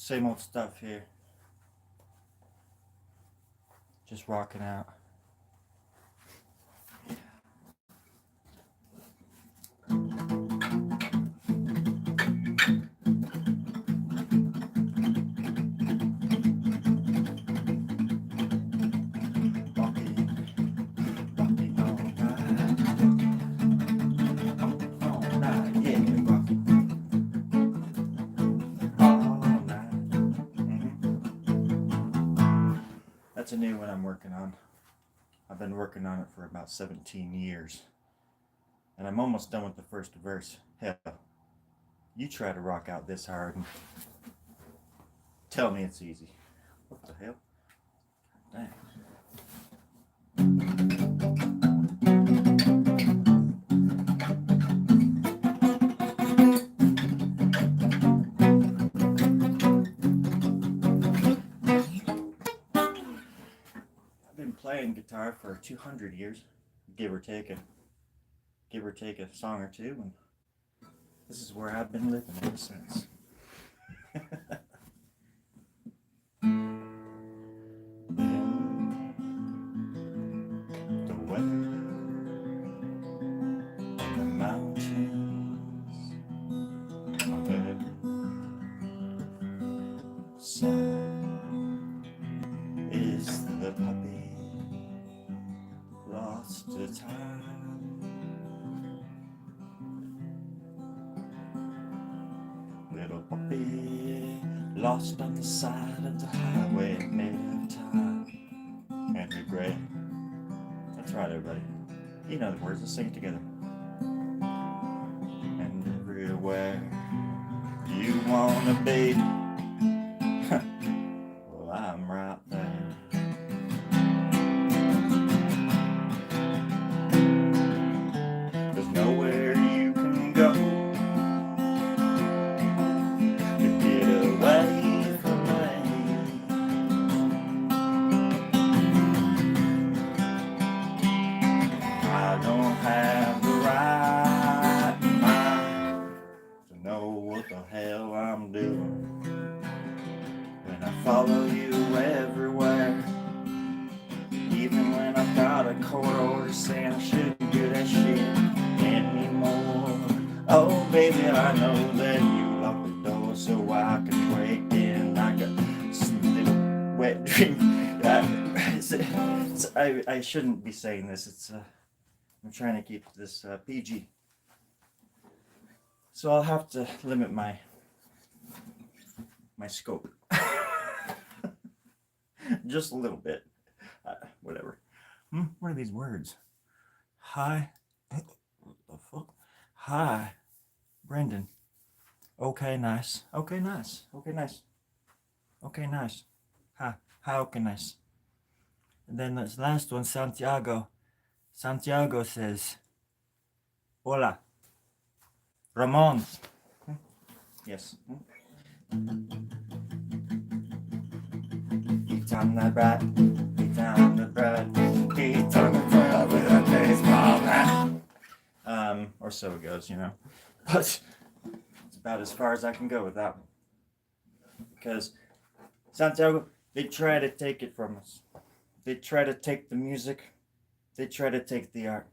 Same old stuff here. Just rocking out. That's a new one I'm working on. I've been working on it for about 17 years. And I'm almost done with the first verse. Hell, you try to rock out this hard and tell me it's easy. What the hell? Dang. I've been playing guitar for 200 years, give or take a song or two, and this is where I've been living ever since. The weather, the mountains, the sun is the puppy lost to time. Little puppy lost on the side of the highway made of time and regret. That's right, everybody. You know the words. Let's sing it together. And everywhere you wanna be, well, I'm right there. There's nowhere you can go to get away from me. I don't have the right mind to know what the hell I'm doing when I follow you everywhere. Even when I've got a court order saying I shouldn't do that shit anymore. Oh baby, I know that you locked the door so I can break in like a little wet dream. I shouldn't be saying this. I'm trying to keep this PG. So I'll have to limit my scope. Just a little bit. Whatever. What are these words? Hi. What the fuck? Hi. Brendan. Okay, nice. Okay, nice. Okay, nice. Okay, nice. Hi. Hi, okay, nice. And then this last one, Santiago. Santiago says, Hola. Ramon. Yes. Eat on the bread. Eat on the bread. Eat on the bread with a baseball bat. Or so it goes, you know. But it's about as far as I can go with that one. Because Santiago, they try to take it from us. They try to take the music. They try to take the art.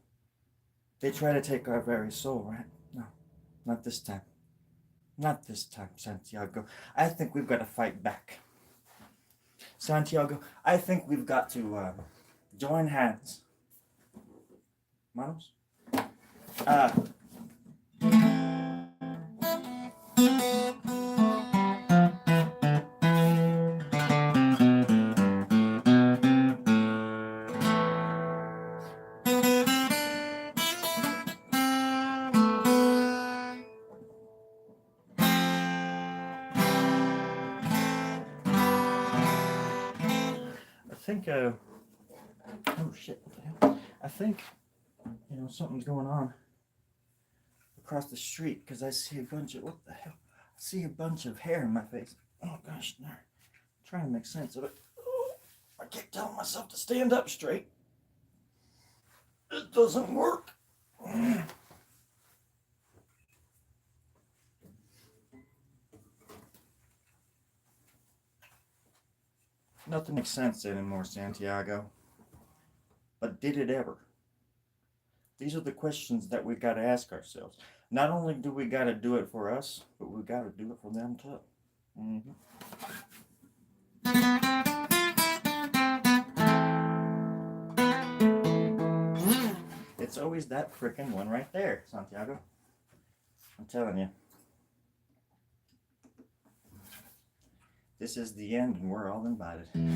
They try to take our very soul, right? No, not this time. Not this time, Santiago. I think we've got to fight back. Santiago, I think we've got to join hands. Manos? I think, oh shit, what the hell? I think, something's going on across the street because I see a bunch of, what the hell? I see a bunch of hair in my face. Oh gosh, no. I'm trying to make sense of it. Oh, I keep telling myself to stand up straight. It doesn't work. Nothing makes sense anymore, Santiago. But did it ever? These are the questions that we got to ask ourselves. Not only do we got to do it for us, but we got to do it for them too. Mm-hmm. It's always that frickin' one right there, Santiago. I'm telling you. This is the end and we're all invited. Come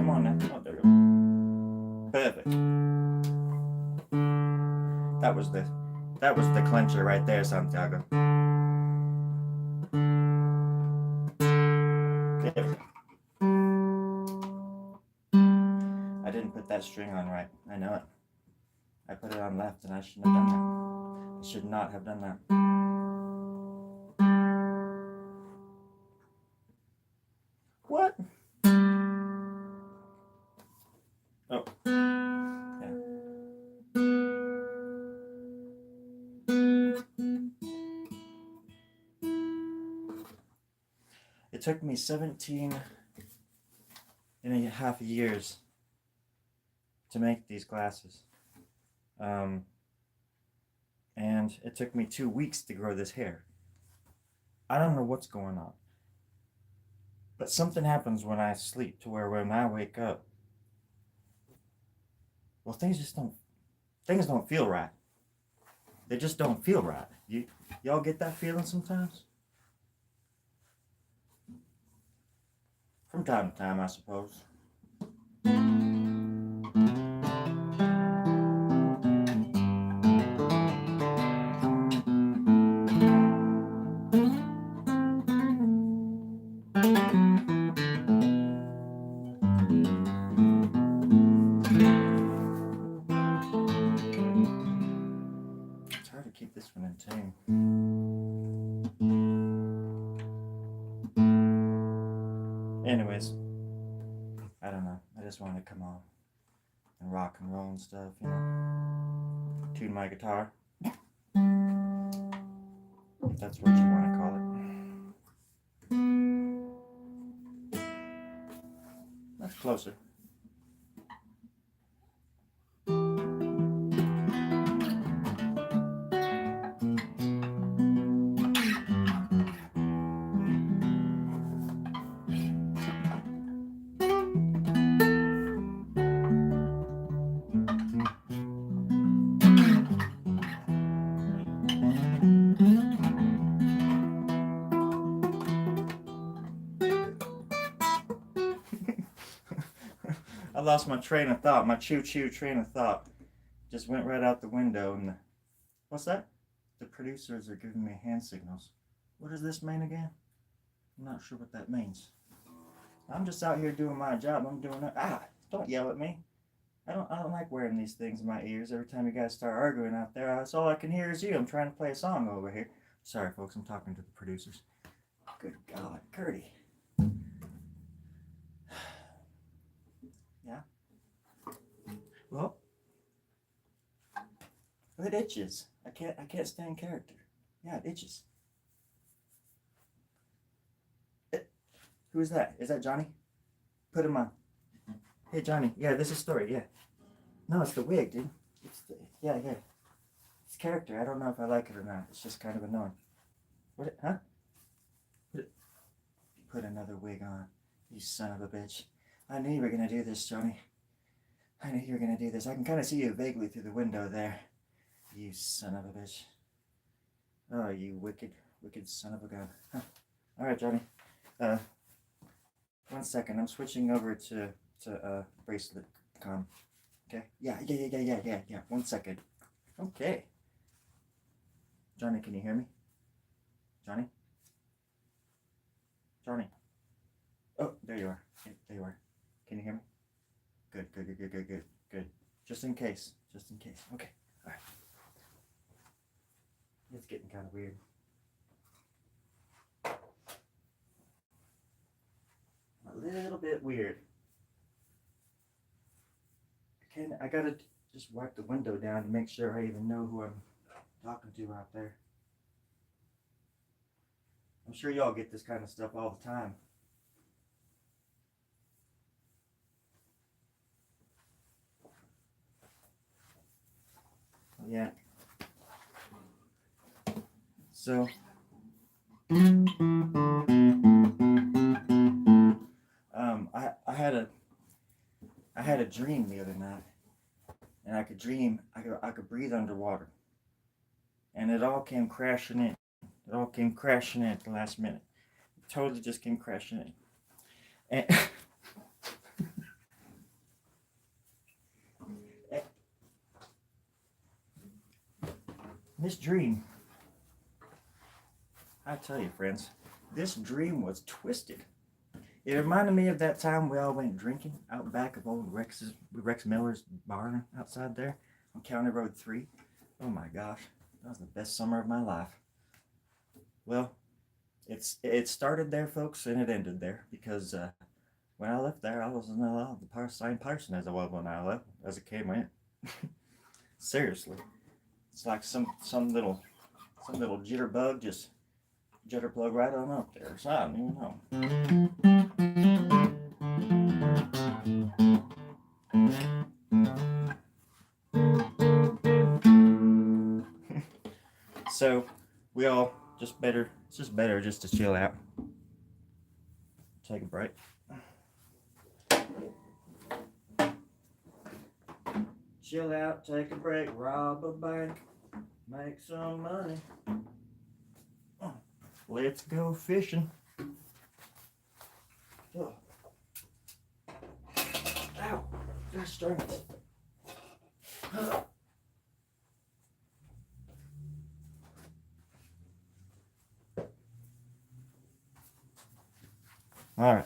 on now. Oh, there we go. Perfect. That was the clincher right there, Santiago. There. I didn't put that string on right. I know it. I put it on left and I shouldn't have done that. I should not have done that. What? Oh. Yeah. It took me 17 and a half years to make these glasses. And it took me 2 weeks to grow this hair. I don't know what's going on. But something happens when I sleep to where when I wake up, well, things don't feel right. They just don't feel right. Y'all get that feeling sometimes? From time to time, I suppose. It's hard to keep this one in tune. Anyways, I don't know. I just wanted to come on and rock and roll and stuff, you know. Tune my guitar. If that's what you want to call it. That's closer. I lost my train of thought. My choo-choo train of thought just went right out the window. And what's that? The producers are giving me hand signals. What does this mean again? I'm not sure what that means. I'm just out here doing my job. I'm doing it. Don't yell at me. I don't like wearing these things in my ears every time you guys start arguing out there. That's all I can hear is you. I'm trying to play a song over here. Sorry, folks. I'm talking to the producers. Good God, Gertie. Yeah? Well, it itches. I can't stand character. Yeah, it itches. Who is that? Is that Johnny? Put him on. Hey, Johnny. Yeah, this is story. Yeah. No, it's the wig, dude. Yeah. It's character. I don't know if I like it or not. It's just kind of annoying. What? Huh? Put another wig on. You son of a bitch. I knew you were gonna do this, Johnny. I knew you were gonna do this. I can kind of see you vaguely through the window there. You son of a bitch. Oh, you wicked son of a gun. Huh. All right, Johnny. 1 second. I'm switching over to bracelet com. Okay. Yeah. 1 second. Okay. Johnny, can you hear me? Johnny? Johnny. Oh, there you are. There you are. Can you hear me? Good. Just in case. Okay. All right. It's getting kind of weird. A little bit weird. I gotta just wipe the window down to make sure I even know who I'm talking to out there. I'm sure y'all get this kind of stuff all the time. Yeah. So I had a dream the other night, and I could dream I could breathe underwater, and it all came crashing in. It all came crashing in at the last minute. It totally just came crashing in. And this dream, I tell you, friends, this dream was twisted. It reminded me of that time we all went drinking out back of old Rex Miller's barn outside there on County Road 3. Oh my gosh, that was the best summer of my life. Well, it started there, folks, and it ended there because when I left there, I wasn't allowed the same person as I was when I left, as it came in. Seriously, it's like some little jitterbug just jitterplug right on up there. So I don't even know. So we all just better. It's just better just to chill out, take a break. Chill out, take a break, rob a bank, make some money. Let's go fishing. Oh. Ow, gosh darn it. All right.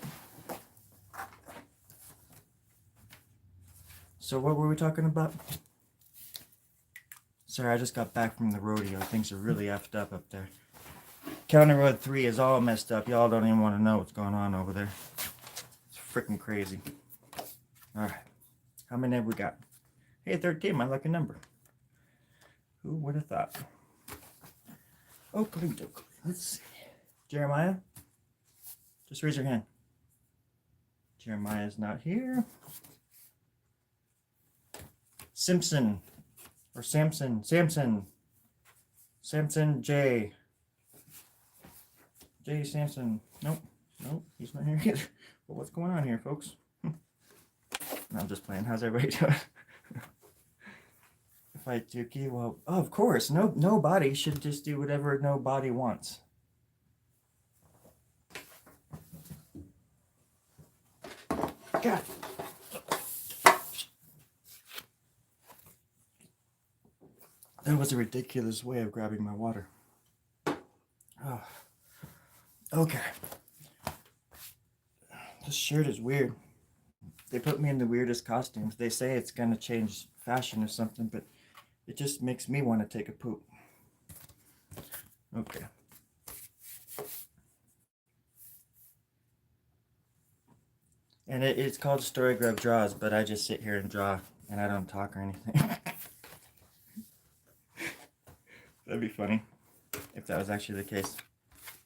So what were we talking about? Sorry, I just got back from the rodeo. Things are really effed up there. County Road 3 is all messed up. Y'all don't even want to know what's going on over there. It's freaking crazy. All right. How many have we got? Hey, 13, my lucky number. Who would have thought? Oakley dokley. Let's see. Jeremiah? Just raise your hand. Jeremiah's not here. Simpson. Or Samson. Samson J. J. Samson. Nope, he's not here either. Well, what's going on here, folks? No, I'm just playing. How's everybody doing? If I Dookie, well, oh, of course. Nobody should just do whatever nobody wants. God. That was a ridiculous way of grabbing my water. Oh. Okay. This shirt is weird. They put me in the weirdest costumes. They say it's gonna change fashion or something, but it just makes me want to take a poop. Okay. And it's called Story Grub Draws, but I just sit here and draw, and I don't talk or anything. That'd be funny if that was actually the case.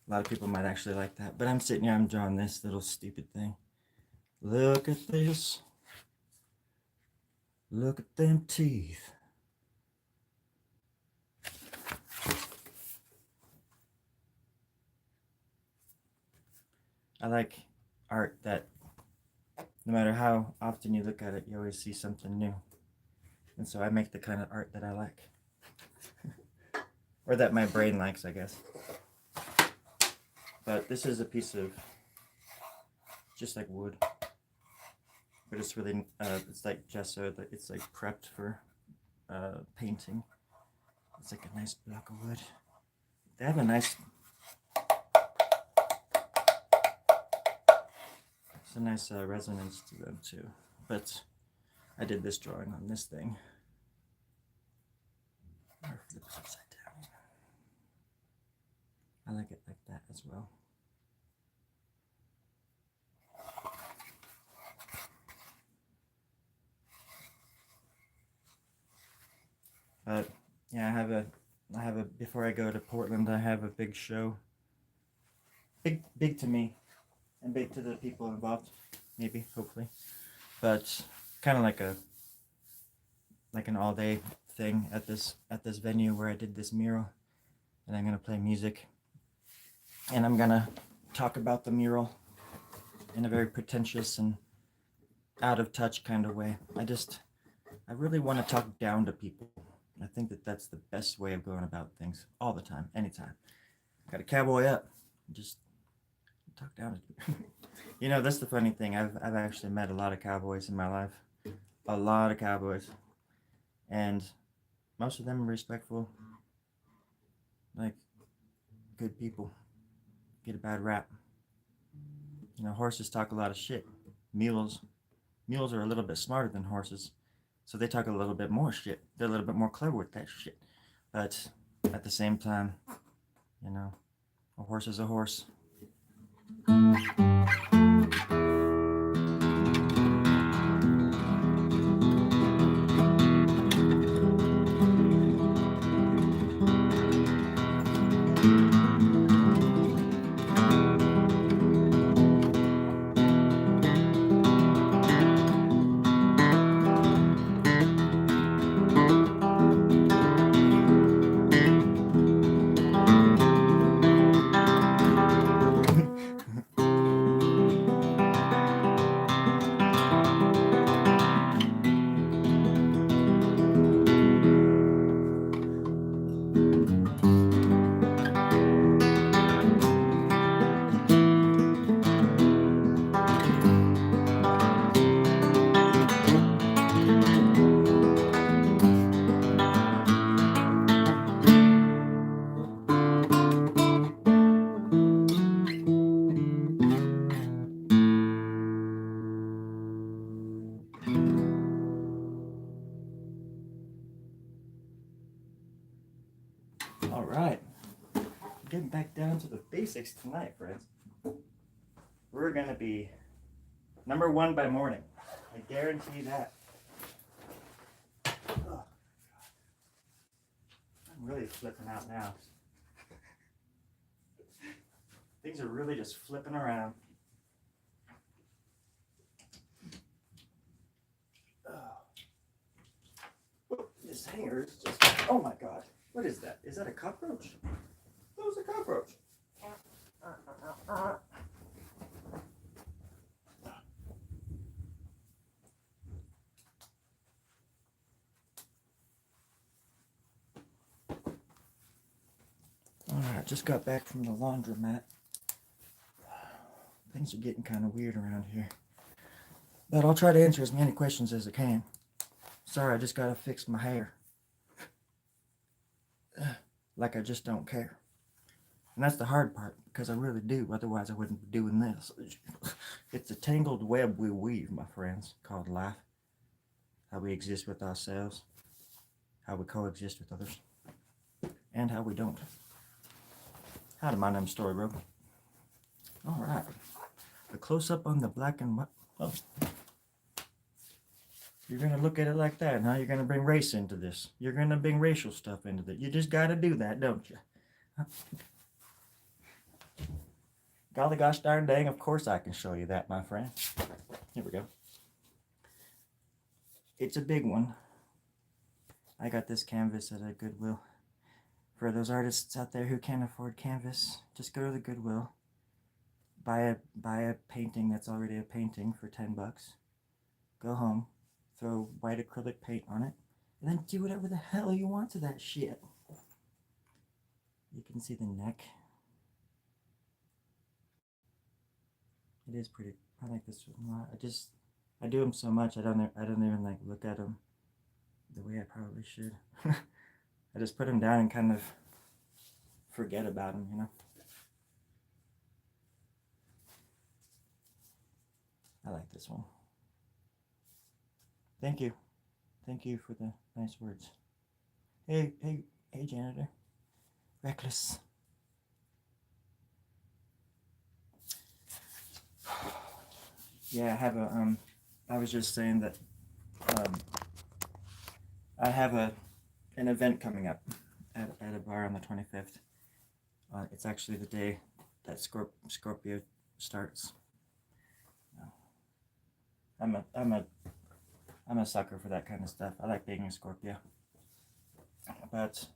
A lot of people might actually like that. But I'm sitting here, I'm drawing this little stupid thing. Look at this. Look at them teeth. I like art that no matter how often you look at it, you always see something new. And so I make the kind of art that I like. Or that my brain likes, I guess. But this is a piece of just like wood. But it's really, it's like gesso, it's like prepped for painting. It's like a nice block of wood. They have a nice, it's a nice resonance to them too. But I did this drawing on this thing. Or flip it upside down. I like it like that as well. But yeah, I have a before I go to Portland, I have a big show big to me, and big to the people involved, maybe, hopefully. But kind of like an all day thing at this venue where I did this mural, and I'm gonna play music, and I'm gonna talk about the mural in a very pretentious and out of touch kind of way. I really want to talk down to people. I think that that's the best way of going about things all the time, anytime. Got a cowboy up, just talk down to people. You know, that's the funny thing. I've actually met a lot of cowboys in my life, a lot of cowboys, and most of them are respectful, like good people. Get a bad rap. You know, horses talk a lot of shit. Mules, mules are a little bit smarter than horses, so they talk a little bit more shit. They're a little bit more clever with that shit. But at the same time, you know, a horse is a horse. All right, getting back down to the basics tonight, friends. We're gonna be number one by morning. I guarantee that. Oh, I'm really flipping out now. Things are really just flipping around. Oh, this hanger is just, oh my God. What is that? Is that a cockroach? That was a cockroach. Alright, just got back from the laundromat. Things are getting kind of weird around here. But I'll try to answer as many questions as I can. Sorry, I just gotta fix my hair. Like I just don't care. And that's the hard part, because I really do, otherwise I wouldn't be doing this. It's a tangled web we weave, my friends, called life. How we exist with ourselves, how we coexist with others, and how we don't. Howdy, my name's Story Bro. Alright, a close-up on the black and white. Oh. You're gonna look at it like that, huh? You're gonna bring race into this. You're gonna bring racial stuff into it. You just gotta do that, don't you? Golly gosh darn dang, of course I can show you that, my friend. Here we go. It's a big one. I got this canvas at a Goodwill. For those artists out there who can't afford canvas, just go to the Goodwill. Buy a painting that's already a painting for $10. Go home, throw white acrylic paint on it, and then do whatever the hell you want to that shit. You can see the neck. It is pretty. I like this one a lot. I do them so much I don't even like look at them the way I probably should. I just put them down and kind of forget about them, you know. I like this one. Thank you for the nice words. Hey janitor, reckless. Yeah, I have a I was just saying that I have an event coming up at a bar on the 25th. It's actually the day that Scorpio starts. I'm a sucker for that kind of stuff. I like being a Scorpio. But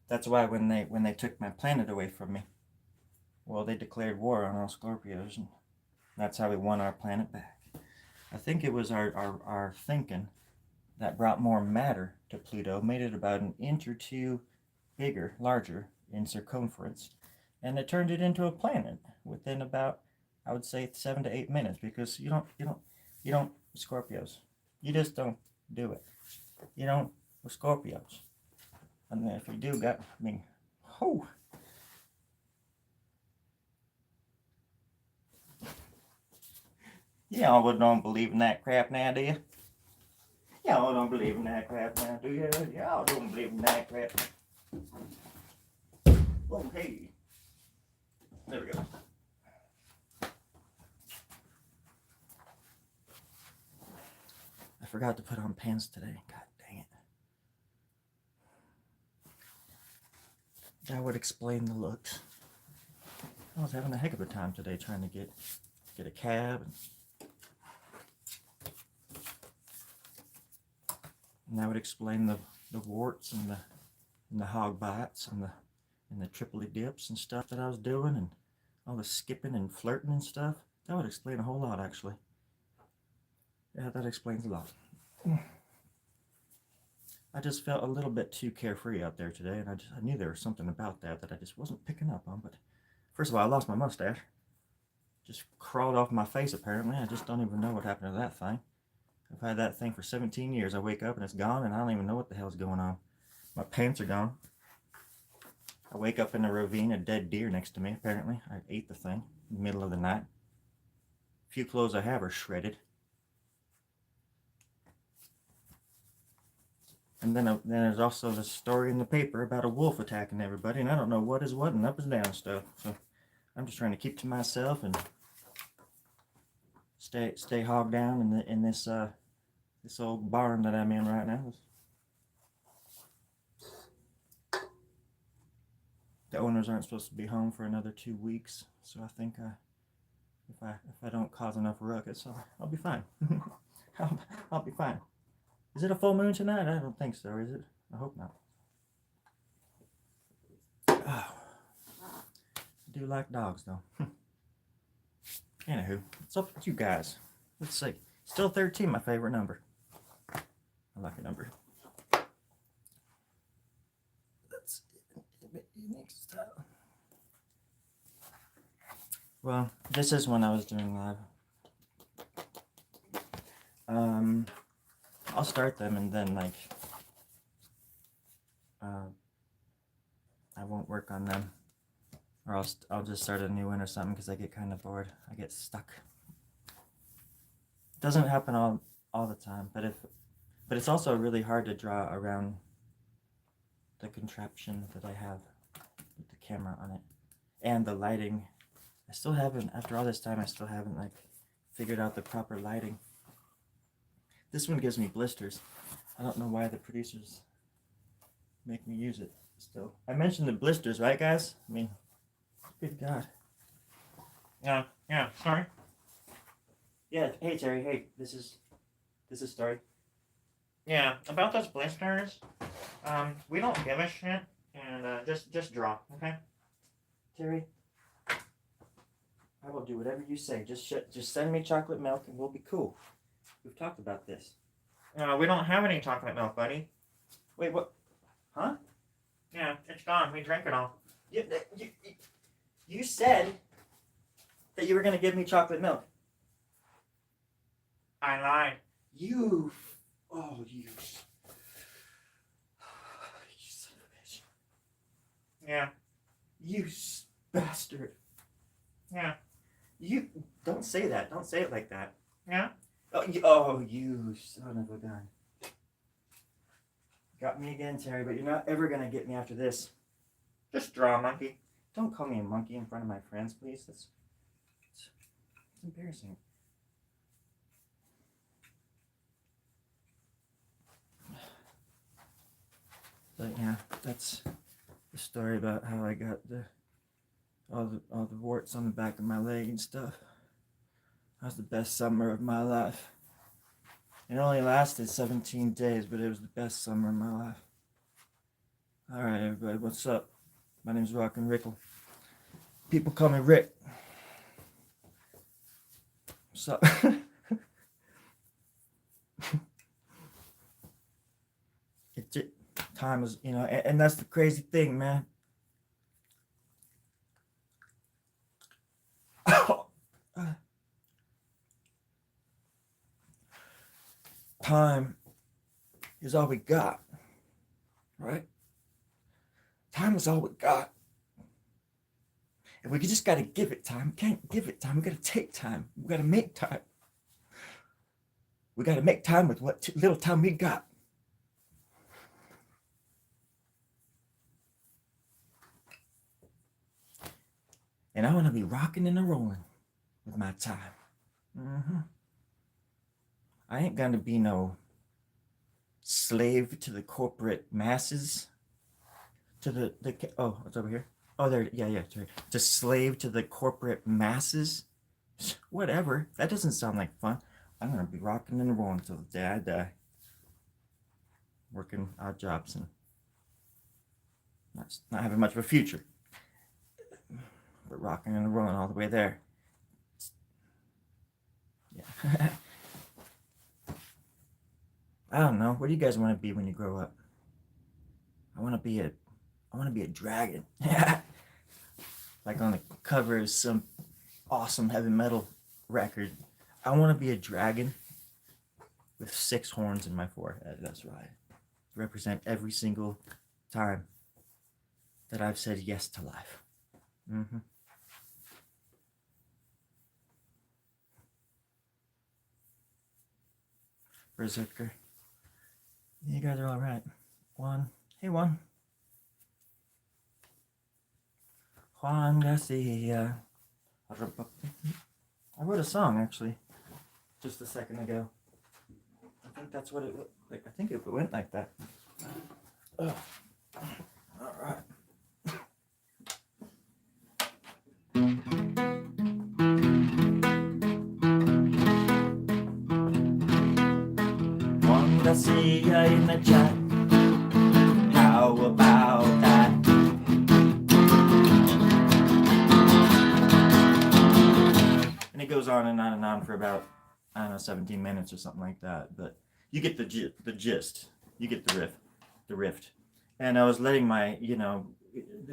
that's why when they took my planet away from me, well, they declared war on all Scorpios, and that's how we won our planet back. I think it was our thinking that brought more matter to Pluto, made it about an inch or two bigger, larger in circumference, and it turned it into a planet within about, I would say, 7 to 8 minutes, because you don't Scorpios, you just don't do it. You don't with Scorpios, and if you do, oh. Y'all don't believe in that crap now, do you? Y'all don't believe in that crap now, do you? Y'all don't believe in that crap. Oh, hey. There we go. I forgot to put on pants today. God dang it. That would explain the looks. I was having a heck of a time today trying to get a cab. And that would explain the warts and the hog bites and the Tripoli dips and stuff that I was doing, and all the skipping and flirting and stuff. That would explain a whole lot, actually. Yeah, that explains a lot. I just felt a little bit too carefree out there today, and I knew there was something about that I just wasn't picking up on. But first of all, I lost my mustache. Just crawled off my face, apparently. I just don't even know what happened to that thing. I've had that thing for 17 years. I wake up and it's gone, and I don't even know what the hell's going on. My pants are gone. I wake up in a ravine, a dead deer next to me, apparently. I ate the thing in the middle of the night. Few clothes I have are shredded. And then there's also the story in the paper about a wolf attacking everybody, and I don't know what is what and up is down stuff. So I'm just trying to keep to myself and stay hog down in this old barn that I'm in right now. The owners aren't supposed to be home for another 2 weeks, so I think if I don't cause enough ruckus, I'll be fine. I'll be fine. Is it a full moon tonight? I don't think so, is it? I hope not. Oh. I do like dogs, though. Anywho, what's up with you guys? Let's see. Still 13, my favorite number. I like a number. Let's next time. Well, this is when I was doing live. I'll start them and then I won't work on them, or I'll just start a new one or something because I get kind of bored. I get stuck. It doesn't happen all the time, but it's also really hard to draw around the contraption that I have with the camera on it and the lighting. I still haven't, after all this time, I still haven't figured out the proper lighting. This one gives me blisters. I don't know why the producers make me use it still. I mentioned the blisters, right, guys? I mean, good God. Yeah, sorry. Yeah, hey, Terry, hey, this is Story. Yeah, about those blisters, we don't give a shit, and just draw, okay? Terry, I will do whatever you say. Just send me chocolate milk and we'll be cool. We've talked about this. We don't have any chocolate milk, buddy. Wait, what? Huh? Yeah, it's gone. We drank it all. You said that you were going to give me chocolate milk. I lied. You son of a bitch. Yeah. You bastard. Yeah. You don't say that. Don't say it like that. Yeah. Oh, you son of a gun. Got me again, Terry, but you're not ever gonna get me after this. Just draw, monkey. Don't call me a monkey in front of my friends, please. It's embarrassing. But yeah, that's the story about how I got the all the warts on the back of my leg and stuff. That was the best summer of my life. It only lasted 17 days, but it was the best summer of my life. Alright, everybody, what's up? My name's Rockin' Rickle. People call me Rick. What's up? Time is, and that's the crazy thing, man. Time is all we got, right? Time is all we got. And we just got to give it time. We can't give it time. We got to take time. We got to make time. We got to make time with what little time we got. And I want to be rocking and rolling with my time. I ain't gonna be no slave to the corporate masses. Oh, it's over here. Oh, there. Yeah. Sorry. To slave to the corporate masses. Whatever. That doesn't sound like fun. I'm gonna be rocking and rolling until the day I die. Working odd jobs and not having much of a future. But rocking and rolling all the way there. Yeah. I don't know. What do you guys want to be when you grow up? I want to be a dragon. Like on the cover of some awesome heavy metal record. I want to be a dragon with 6 horns in my forehead. That's right. Represent every single time that I've said yes to life. Berserker. You guys are all right. Juan. Hey, Juan. Juan Garcia. I wrote a song, actually, just a second ago. I think that's what it looked like. I think it went like that. All right. Juan Garcia in the chat. How about that? And it goes on and on and on for about, 17 minutes or something like that. But you get the gist. You get the riff. And I was letting my,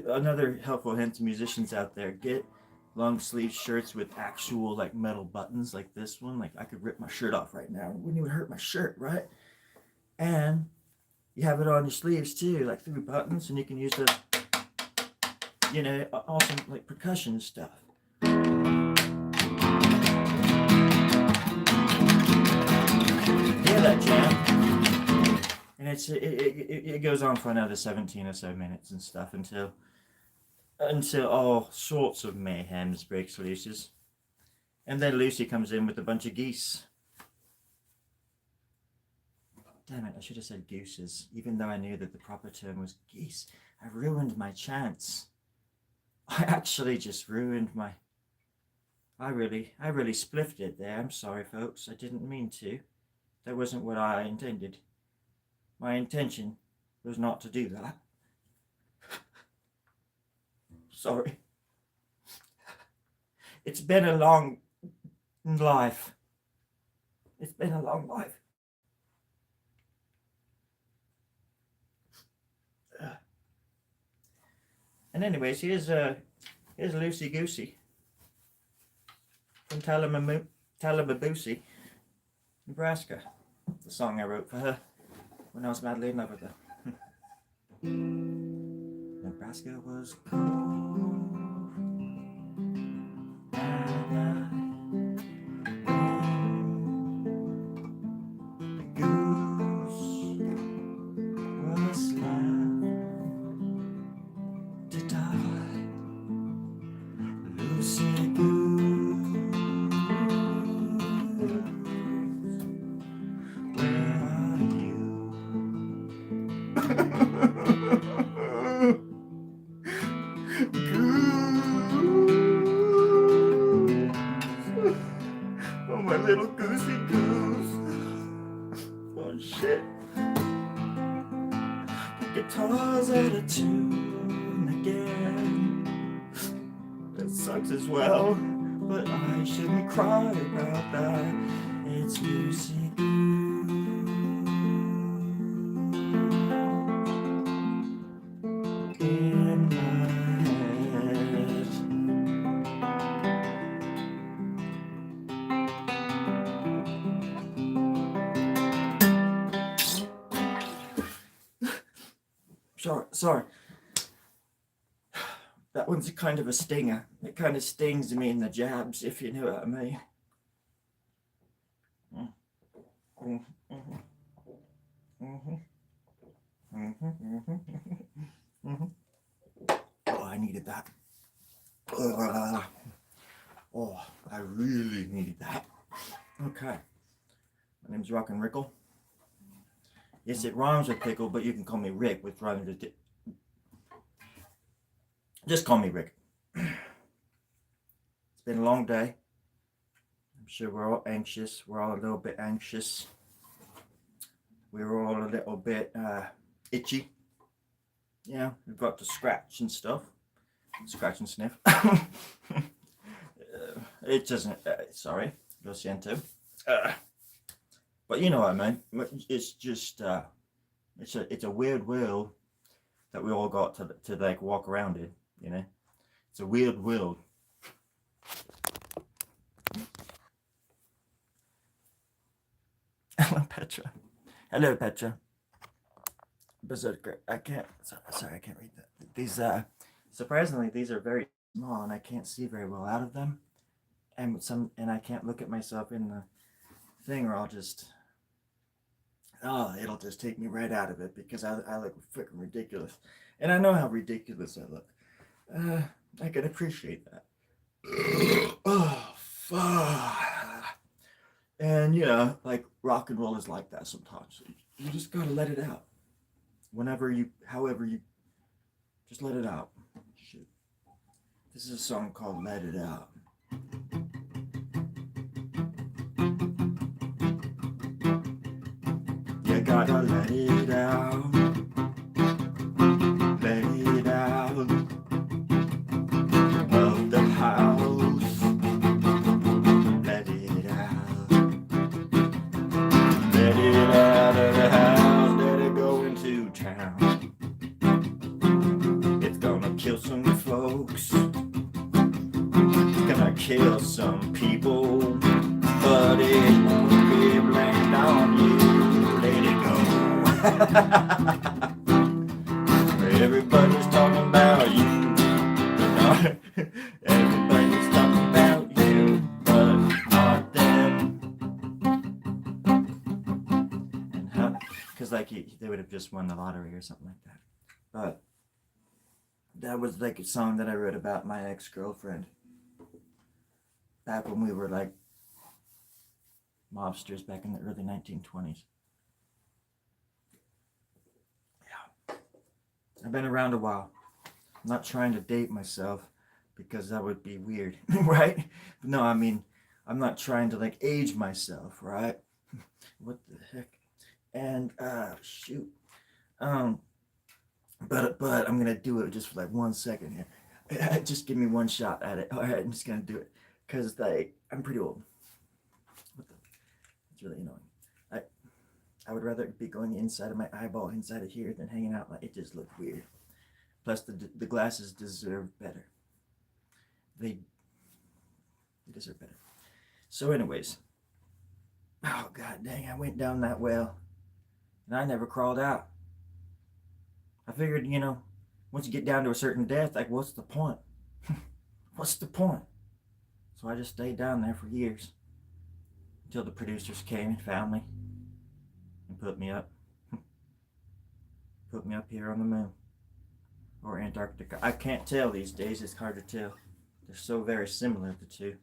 another helpful hint to musicians out there, get long sleeve shirts with actual like metal buttons like this one. Like I could rip my shirt off right now. It wouldn't even hurt my shirt, right? And you have it on your sleeves too, like 3 buttons, and you can use the, awesome like percussion stuff. Hear that jam? And it goes on for another 17 or so minutes and stuff until all sorts of mayhem breaks loose. And then Lucy comes in with a bunch of geese. Damn it, I should have said gooses, even though I knew that the proper term was geese. I ruined my chance. I actually just ruined my... I really spliffed it there. I'm sorry, folks. I didn't mean to. That wasn't what I intended. My intention was not to do that. Sorry. It's been a long life. It's been a long life. And anyways, here's Lucy Goosey from Tallahassee, Nebraska. The song I wrote for her when I was madly in love with her. Nebraska was cold. tune again. That sucks as well, but I shouldn't cry about that. It's music in my head. Sorry. That one's a kind of a stinger. It kind of stings me in the jabs, if you know what I mean. Oh, I needed that. Oh, I really needed that. Okay. My name's Rockin' Rickle. Yes, it rhymes with pickle, but you can call me Rick, which rhymes with just call me Rick. It's been a long day. I'm sure we're all anxious. We're all a little bit anxious. We're all a little bit itchy. Yeah, we've got to scratch and stuff. Scratch and sniff. It doesn't, sorry, lo siento. But you know what I mean. It's just, it's a weird world that we all got to like walk around in, you know. It's a weird world. Hello, Petra. Hello, Petra. Berserker. I can't. Sorry, I can't read that. These surprisingly, these are very small, and I can't see very well out of them. And I can't look at myself in the thing, or I'll just. Oh, it'll just take me right out of it because I look freaking ridiculous, and I know how ridiculous I look. I can appreciate that. Oh, fuck. And you know, like rock and roll is like that sometimes. You just gotta let it out. However you, just let it out. Shit. This is a song called "Let It Out." You gotta let it out. Let it out of the house. Let it out. Let it out of the house. Let it go into town. It's gonna kill some folks. It's gonna kill some people. But it won't be blamed on you. Let it go. Everybody's talking about you. Everybody's talking about you, but not them. And how? Because like they would have just won the lottery or something like that. But that was like a song that I wrote about my ex-girlfriend back when we were like mobsters back in the early 1920s. Yeah. I've been around a while. I'm not trying to date myself because that would be weird, right? No, I mean, I'm not trying to like age myself, right? What the heck? And shoot. But I'm gonna do it just for like 1 second here. Just give me one shot at it. All right, I'm just gonna do it because like I'm pretty old. What the? It's really annoying. I would rather be going inside of my eyeball, inside of here, than hanging out. Like it just looked weird. Plus, the glasses deserve better. They deserve better. So, anyways, oh god dang, I went down that well, and I never crawled out. I figured, you know, once you get down to a certain depth, like, what's the point? What's the point? So I just stayed down there for years until the producers came and found me and put me up. Put me up here on the moon. Or Antarctica. I can't tell these days. It's hard to tell. They're so very similar, the two.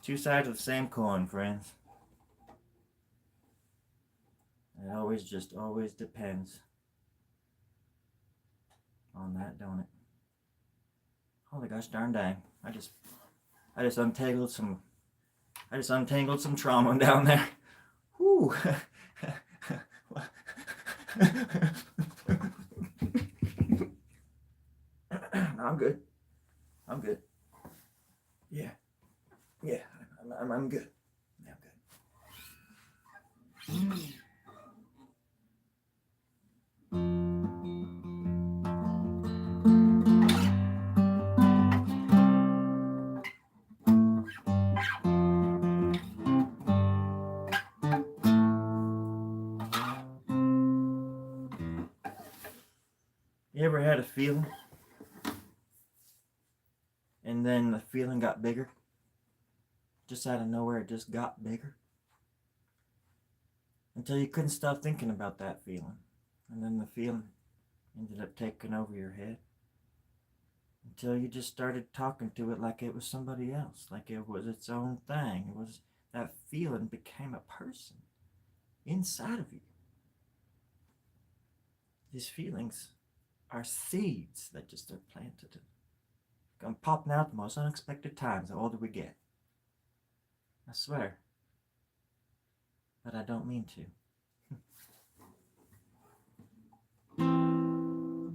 Two sides of the same coin, friends. It always depends on that, don't it? Holy gosh darn dang. I just untangled some trauma down there. Whew. No, I'm good. I'm good. Yeah. Yeah. I'm good. Yeah, I'm good. You ever had a feeling and then the feeling got bigger? Just out of nowhere, it just got bigger. Until you couldn't stop thinking about that feeling. And then the feeling ended up taking over your head. Until you just started talking to it like it was somebody else, like it was its own thing. It was that feeling became a person inside of you. These feelings are seeds that just are planted and come popping out the most unexpected times the older we get. I swear. But I don't mean to.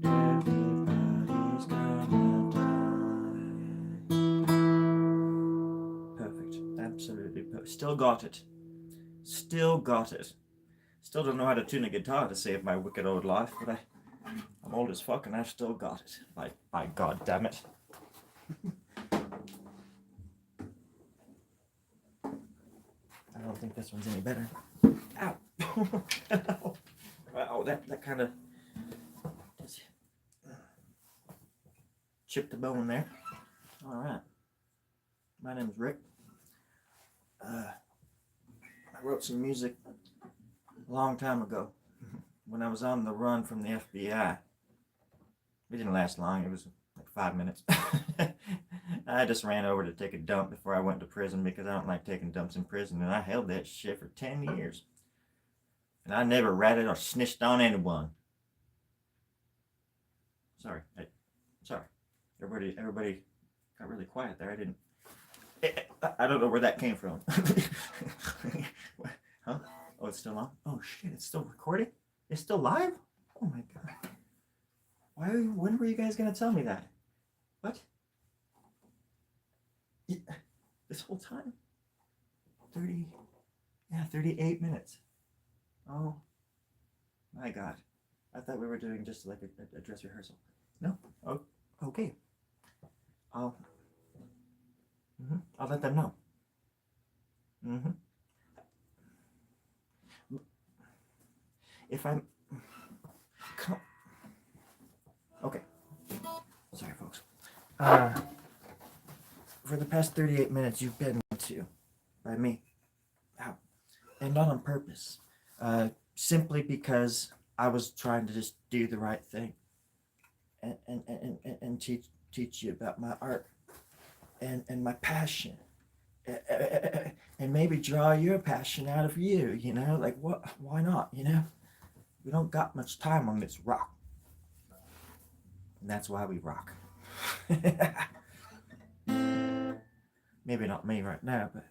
Everybody's gonna die. Perfect. Absolutely perfect. Still got it. Still got it. Still don't know how to tune a guitar to save my wicked old life, but I'm old as fuck and I've still got it. By God damn it. I don't think this one's any better. Ow. Wow, that kind of chipped the bone there. All right. My name's Rick. I wrote some music a long time ago when I was on the run from the FBI. It didn't last long. It was like 5 minutes. I just ran over to take a dump before I went to prison because I don't like taking dumps in prison, and I held that shit for 10 years. And I never ratted or snitched on anyone. Sorry. Sorry. Everybody got really quiet there. I don't know where that came from. Huh? Oh, it's still on? Oh shit, it's still recording? It's still live? Oh my god. When were you guys gonna tell me that? What? Yeah, this whole time? 38 minutes. Oh my god. I thought we were doing just like a dress rehearsal. No? Oh, okay. I'll let them know. If I'm... Okay. Sorry, folks. For the past 38 minutes, you've been to by me. Ow. And not on purpose. Simply because I was trying to just do the right thing. And teach you about my art. And my passion. And maybe draw your passion out of you, you know? Like, what? Why not, you know? We don't got much time on this rock. And that's why we rock. Maybe not me right now, but...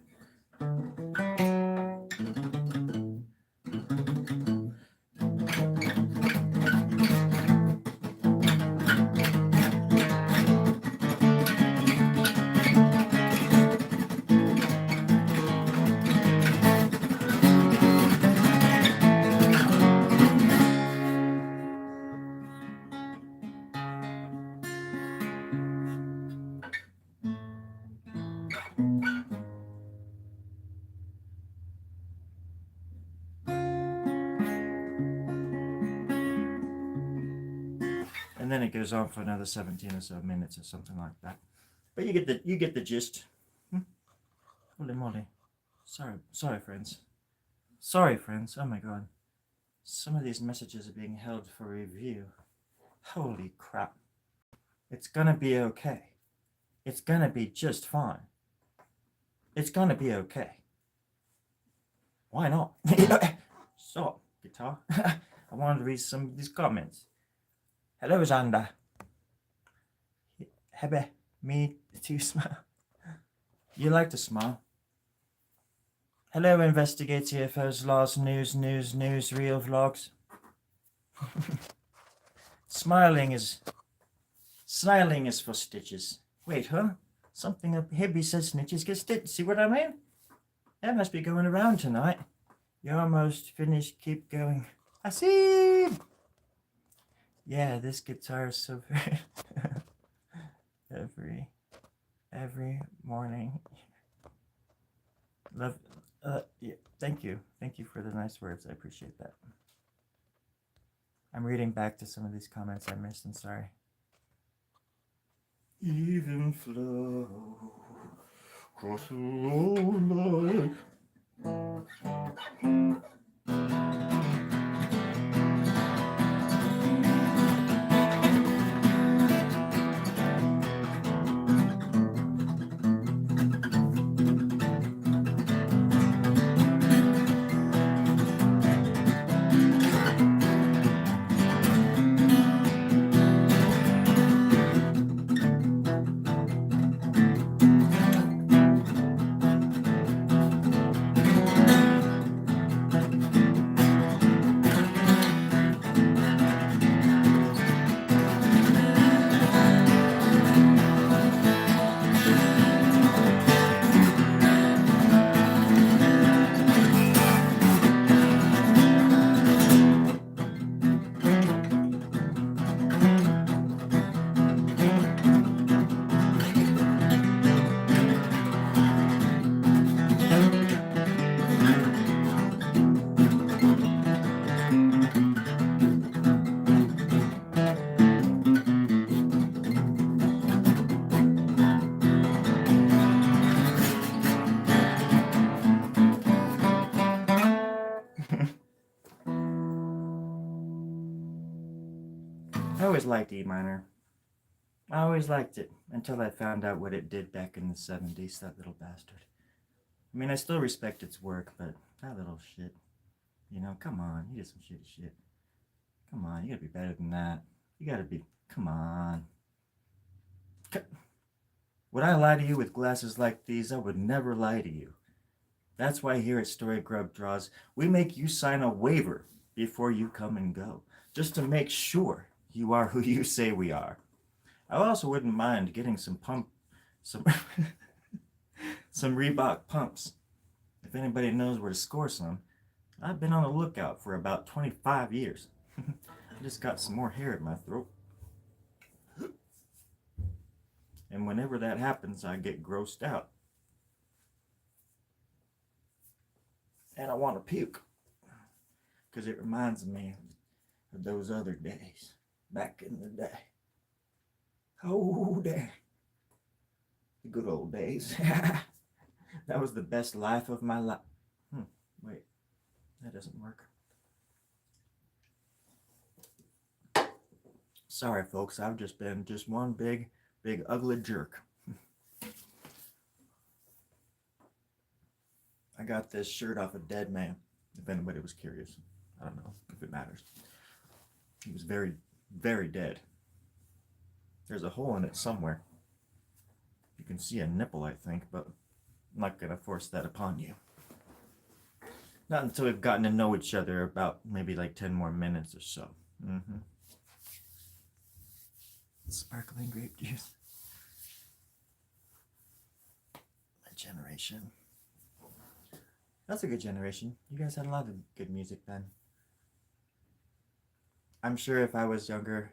And then it goes on for another 17 or so minutes or something like that. But you get the gist. Holy moly. Sorry friends. Sorry friends. Oh my god. Some of these messages are being held for review. Holy crap. It's gonna be okay. It's gonna be just fine. It's gonna be okay. Why not? So, guitar. I wanted to read some of these comments. Hello, Xander. Hebe, me too smile. You like to smile. Hello, Investigate UFOs, Laws, News, Real Vlogs. Smiling is for stitches. Wait, huh? Something up here says snitches get stitched. See what I mean? That must be going around tonight. You're almost finished. Keep going. I see. Yeah, this guitar is so very every morning. Love. Yeah, thank you for the nice words. I appreciate that. I'm reading back to some of these comments I missed. I'm sorry. Even flow across the road like. I always liked E minor. I always liked it until I found out what it did back in the 70s, that little bastard. I mean, I still respect its work, but that little shit. You know, come on, you did some shitty shit. Come on, you gotta be better than that. You gotta be, come on. Would I lie to you with glasses like these? I would never lie to you. That's why here at Story Grub Draws, we make you sign a waiver before you come and go, just to make sure you are who you say we are. I also wouldn't mind getting some some some Reebok pumps. If anybody knows where to score some, I've been on the lookout for about 25 years. I just got some more hair in my throat. And whenever that happens, I get grossed out. And I want to puke. Because it reminds me of those other days. Back in the day. Oh, damn. The good old days. That was the best life of my life. Wait. That doesn't work. Sorry, folks. I've just been one big ugly jerk. I got this shirt off a dead man, if anybody was curious. I don't know if it matters. He was very, very dead. There's a hole in it somewhere. You can see a nipple, I think, but I'm not going to force that upon you. Not until we've gotten to know each other about maybe like 10 more minutes or so. Sparkling grape juice. My generation. That's a good generation. You guys had a lot of good music then. I'm sure if I was younger,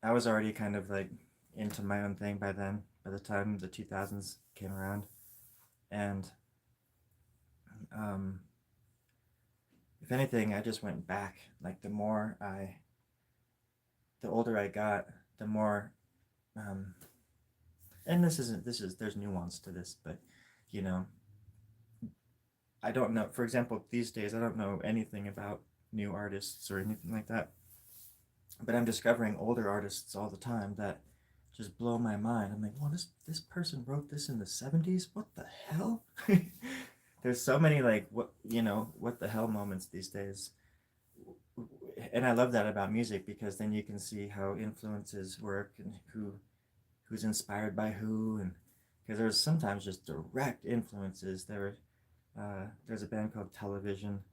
I was already kind of like into my own thing by then, by the time the 2000s came around. And if anything, I just went back. Like the older I got, the more, and there's nuance to this, but you know, I don't know. For example, these days, I don't know anything about new artists or anything like that. But I'm discovering older artists all the time that just blow my mind. I'm like, well, this person wrote this in the 70s? What the hell? There's so many like what the hell moments these days. And I love that about music because then you can see how influences work and who's inspired by who, and because there's sometimes just direct influences. There's a band called Television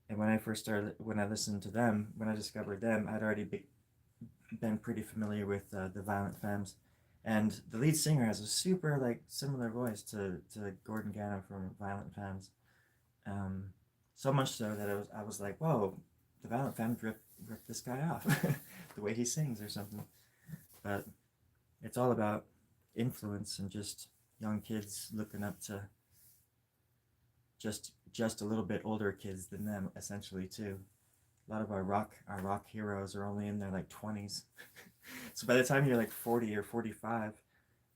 And when I listened to them, when I discovered them, I'd already been pretty familiar with the Violent Femmes, and the lead singer has a super like similar voice to Gordon Gano from Violent Femmes. Um, so much so that I was like, whoa, the Violent Femmes ripped this guy off, the way he sings or something. But it's all about influence and just young kids looking up to just a little bit older kids than them, essentially too. A lot of our rock heroes are only in their like 20s. So by the time you're like 40 or 45,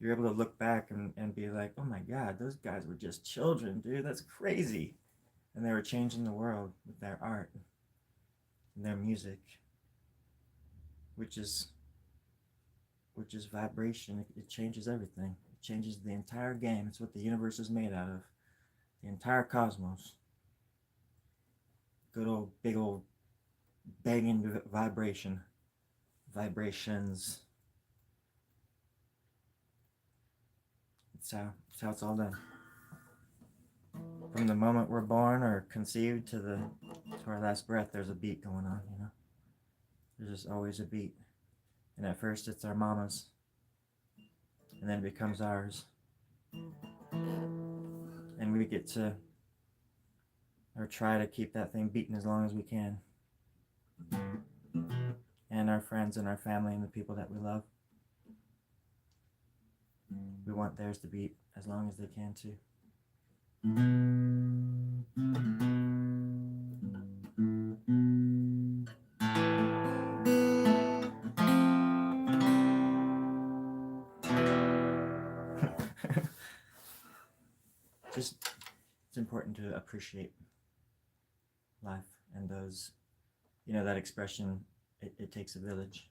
you're able to look back and be like, oh my god, those guys were just children, dude. That's crazy. And they were changing the world with their art and their music, which is which is vibration. It changes everything. It changes the entire game. It's what the universe is made out of. The entire cosmos. Good old big old banging vibration. Vibrations. It's how it's all done. From the moment we're born or conceived to our last breath, there's a beat going on, you know? There's just always a beat. And at first it's our mama's. And then it becomes ours. And we get to or try to keep that thing beating as long as we can. And our friends and our family and the people that we love. We want theirs to beat as long as they can too. Just, it's important to appreciate life and those, you know, that expression, it takes a village.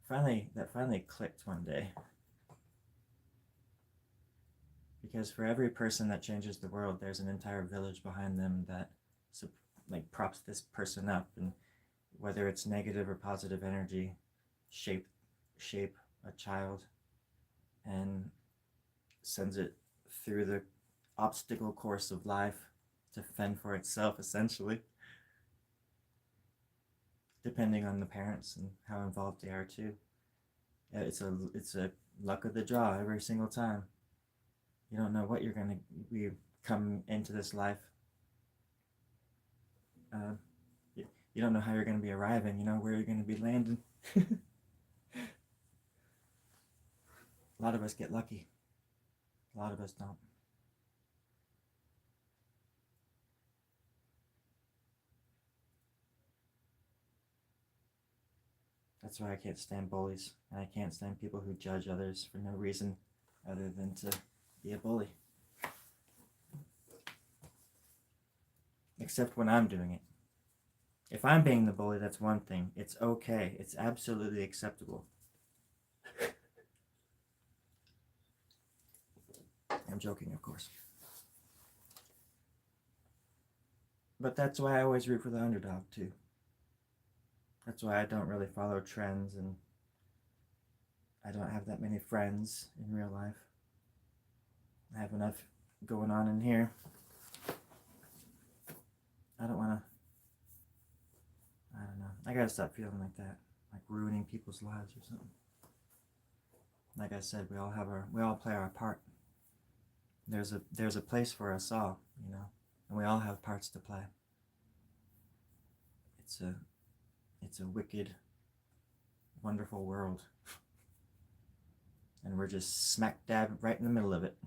That finally clicked one day. Because for every person that changes the world, there's an entire village behind them that like props this person up, and whether it's negative or positive energy, shape a child and sends it through the obstacle course of life to fend for itself, essentially, depending on the parents and how involved they are too. It's a luck of the draw every single time. You don't know what you're gonna be come into this life. Uh, you don't know how you're gonna be arriving. You know where you're gonna be landing. A lot of us get lucky. A lot of us don't. That's why I can't stand bullies, and I can't stand people who judge others for no reason other than to be a bully. Except when I'm doing it. If I'm being the bully, that's one thing. It's okay. It's absolutely acceptable. I'm joking, of course. But that's why I always root for the underdog, too. That's why I don't really follow trends, and I don't have that many friends in real life. I have enough going on in here. I don't want to. I don't know. I gotta stop feeling like that, like ruining people's lives or something. Like I said, we all play our part. There's a place for us all, you know, and we all have parts to play. It's a wicked, wonderful world, and we're just smack dab right in the middle of it.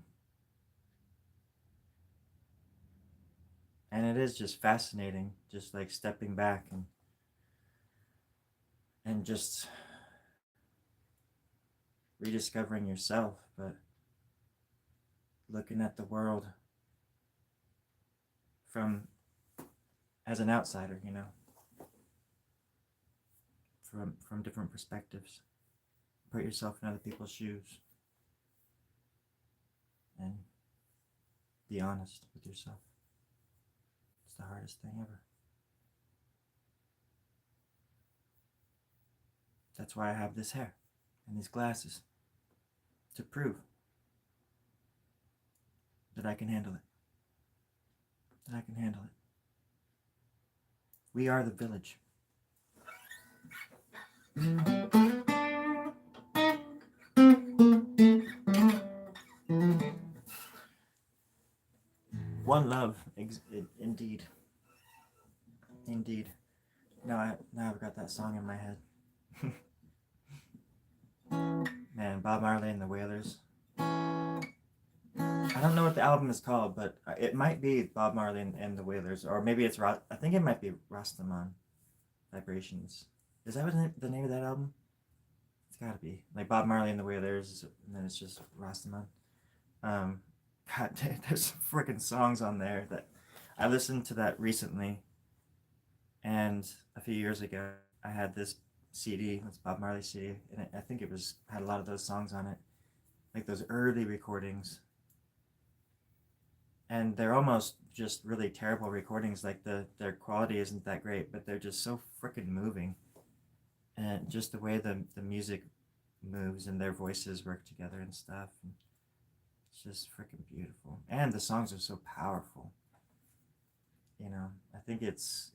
And it is just fascinating, just like stepping back and just rediscovering yourself, but looking at the world from as an outsider, you know, from different perspectives. Put yourself in other people's shoes and be honest with yourself. It's the hardest thing ever. That's why I have this hair and these glasses, to prove that I can handle it. That I can handle it. We are the village. One love, indeed, indeed. Now I've got that song in my head. Man, Bob Marley and the Wailers. I don't know what the album is called, but it might be Bob Marley and the Wailers, or maybe it's I think it might be Rastaman Vibrations. Is that what the name of that album? It's got to be like Bob Marley and the Wailers, and then it's just Rastaman. Um, God, there's some freaking songs on there that I listened to that recently, and a few years ago I had this CD. It's Bob Marley CD, and I think it was had a lot of those songs on it, like those early recordings, and they're almost just really terrible recordings. Like their quality isn't that great, but they're just so freaking moving, and just the way the music moves and their voices work together and stuff. And it's just freaking beautiful, and the songs are so powerful. You know, I think it's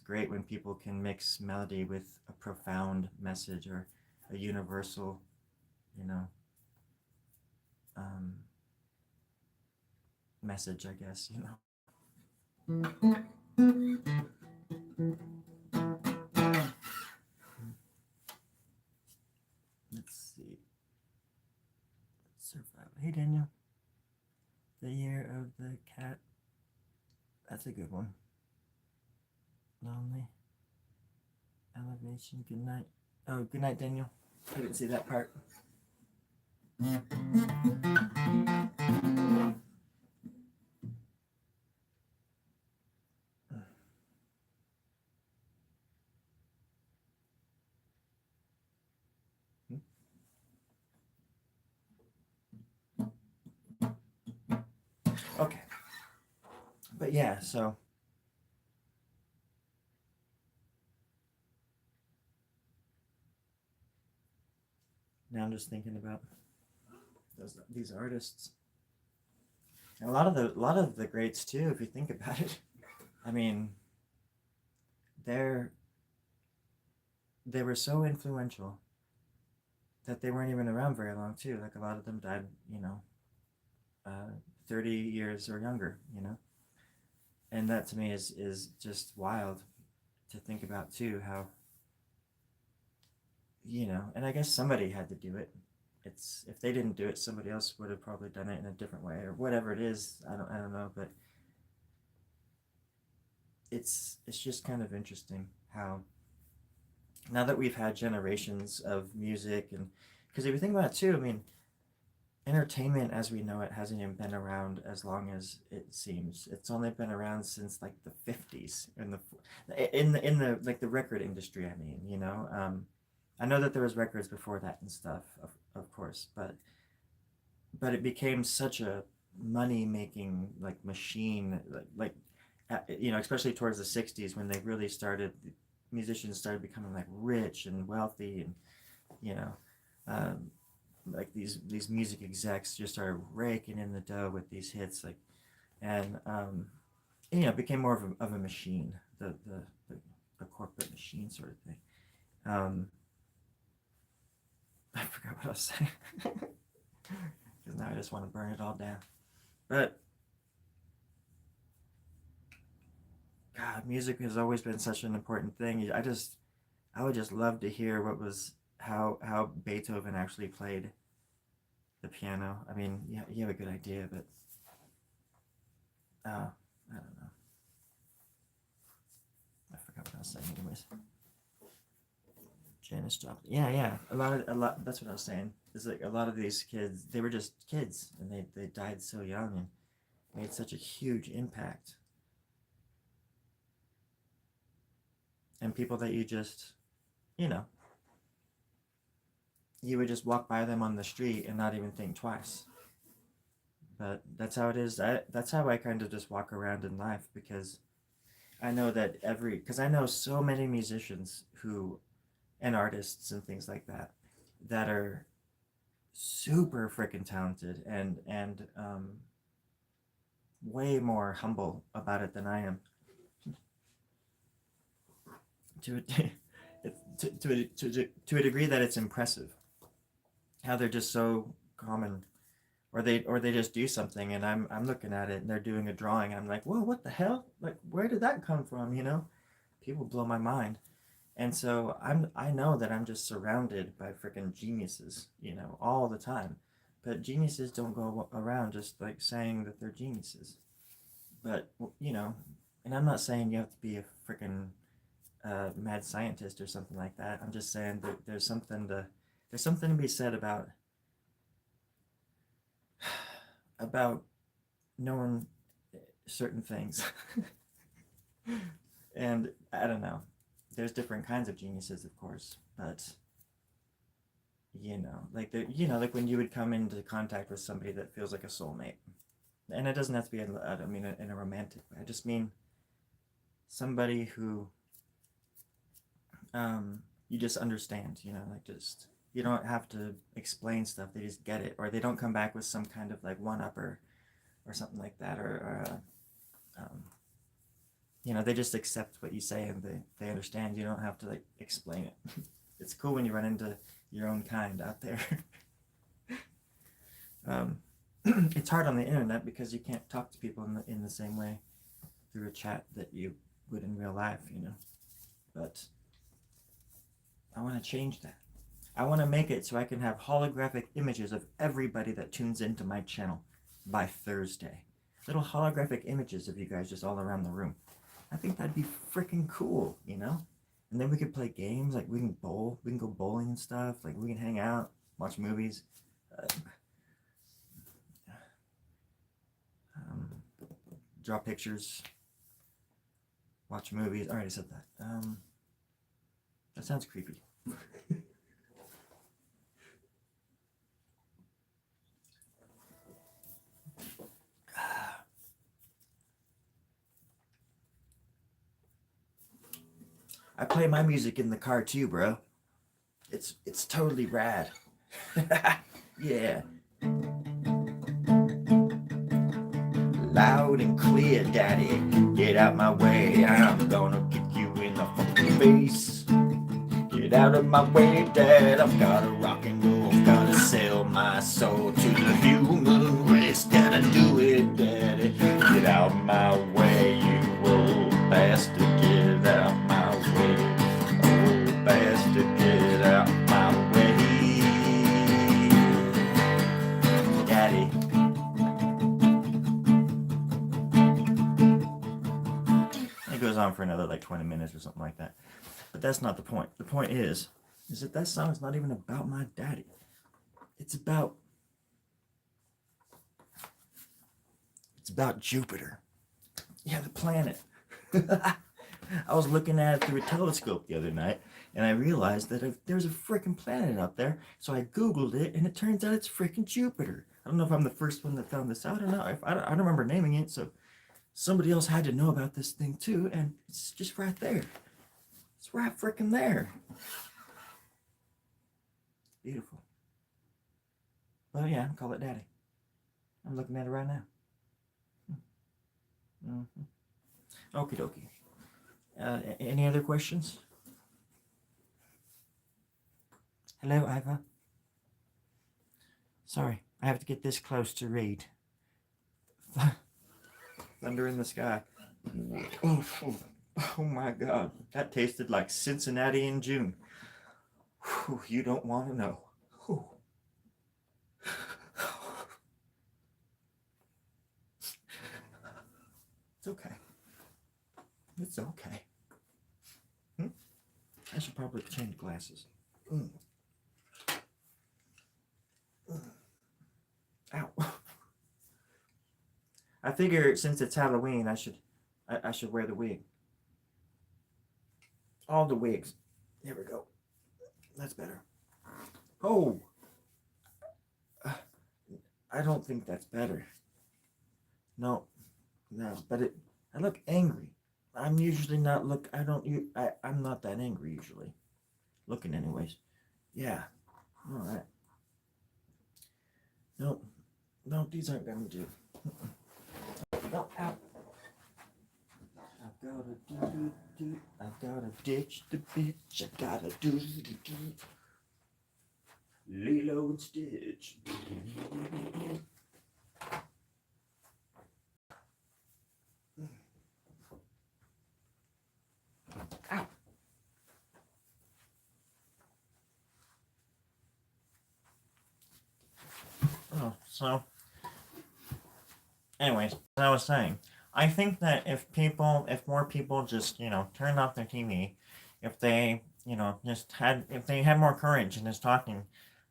great when people can mix melody with a profound message or a universal, you know, um, message. I guess you know. Let's see. Survival. Hey Daniel. The Year of the Cat. That's a good one. Lonely. Elevation. Good night. Oh, good night, Daniel. I didn't see that part. Okay. But yeah, so now I'm just thinking about these artists. And a lot of the greats too, if you think about it. I mean, they're they were so influential that they weren't even around very long too. Like a lot of them died, you know, 30 years or younger, you know. And that to me is just wild to think about too. How, you know, and I guess somebody had to do it. It's if they didn't do it, somebody else would have probably done it in a different way or whatever it is. I don't know, but it's just kind of interesting how now that we've had generations of music and because if you think about it too, I mean, entertainment as we know it hasn't even been around as long as it seems. It's only been around since like the 50s in the like the record industry. I mean, you know, I know that there was records before that and stuff, of course, but it became such a money making like machine you know, especially towards the 60s when they really started musicians started becoming like rich and wealthy and you know um, like these music execs just started raking in the dough with these hits like and you know it became more of a machine the, the corporate machine sort of thing. um, I forgot what I was saying because now I just want to burn it all down. But God, music has always been such an important thing. I would just love to hear what was how Beethoven actually played the piano. I mean, yeah, you have a good idea, but I don't know. I forgot what I was saying. Anyways, Janis Joplin. Yeah. A lot. That's what I was saying. It's like a lot of these kids. They were just kids, and they died so young and made such a huge impact. And people that you just, you know, you would just walk by them on the street and not even think twice. But that's how it is. That's how I kind of just walk around in life because I know that because I know so many musicians who, and artists and things like that, that are super freaking talented and way more humble about it than I am. to a degree that it's impressive. How they're just so common, or they just do something, and I'm looking at it, and they're doing a drawing, and I'm like, whoa, what the hell? Like, where did that come from? You know, people blow my mind. And so I know that I'm just surrounded by freaking geniuses, you know, all the time. But geniuses don't go around just like saying that they're geniuses. But you know, and I'm not saying you have to be a freaking mad scientist or something like that. I'm just saying that there's something to be said about knowing certain things. And I don't know. There's different kinds of geniuses, of course, but you know, like like when you would come into contact with somebody that feels like a soulmate, and it doesn't have to be, I don't mean in a romantic way. I just mean somebody who you just understand, you know, like just you don't have to explain stuff. They just get it, or they don't come back with some kind of like one-upper or something like that, or you know, they just accept what you say and they understand. You don't have to like explain it. It's cool when you run into your own kind out there. It's hard on the internet because you can't talk to people in the same way through a chat that you would in real life, you know. But I want to change that. I want to make it so I can have holographic images of everybody that tunes into my channel by Thursday. Little holographic images of you guys just all around the room. I think that'd be freaking cool, you know? And then we could play games, like we can go bowling and stuff, like we can hang out, watch movies. Draw pictures, watch movies. I already said that. That sounds creepy. I play my music in the car too, bro. It's totally rad. Yeah. Loud and clear, daddy. Get out my way. I'm gonna kick you in the fucking face. Get out of my way, dad. I've gotta rock and roll. Gotta sell my soul to the human race. Gotta do it, daddy. Get out my way, you old bastard. Get out my way. Old bastard, get out my way. Daddy. It goes on for another like 20 minutes or something like that. But that's not the point. The point is that song is not even about my daddy. It's about Jupiter. Yeah, the planet. I was looking at it through a telescope the other night, and I realized that there's a freaking planet out there. So I Googled it, and it turns out it's freaking Jupiter. I don't know if I'm the first one that found this out or not. I don't remember naming it, so somebody else had to know about this thing too, and it's just right there. It's right freaking there. Beautiful. Well, yeah, call it daddy. I'm looking at it right now. Mm-hmm. Okie dokie. Any other questions? Hello, Iva. Sorry, I have to get this close to read. Thunder in the sky. Oh my God. That tasted like Cincinnati in June. Whew, you don't want to know. Whew. It's okay. It's okay. I should probably change glasses. Ow. I figure since it's Halloween, I should wear the wig. All the wigs. There we go. That's better. Oh. I don't think that's better. No, but I look angry. I'm usually not I'm not that angry usually. Looking anyways. Yeah. All right. No, these aren't gonna do. No, ow. gotta do. I gotta ditch the bitch. I gotta do. Lilo and Stitch. Ow. Oh, so, anyways, as I was saying, I think that if more people just, turned off their TV, if they, if they had more courage in just talking,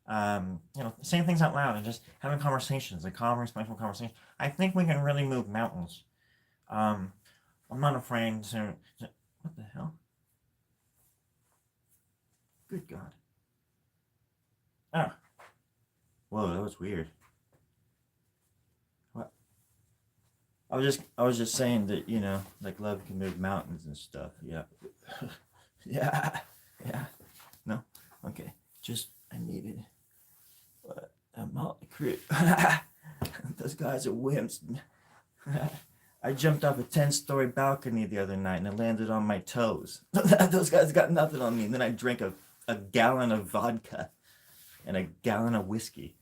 saying things out loud and just having conversations, like calm, respectful conversations, I think we can really move mountains. I'm not afraid to what the hell? Good God. Oh. Whoa, that was weird. What? I was just saying that, like love can move mountains and stuff. Yeah. Yeah. Yeah. No. Okay. I needed a Motley Crue. Those guys are wimps. I jumped off a 10-story balcony the other night and it landed on my toes. Those guys got nothing on me. And then I drank a gallon of vodka and a gallon of whiskey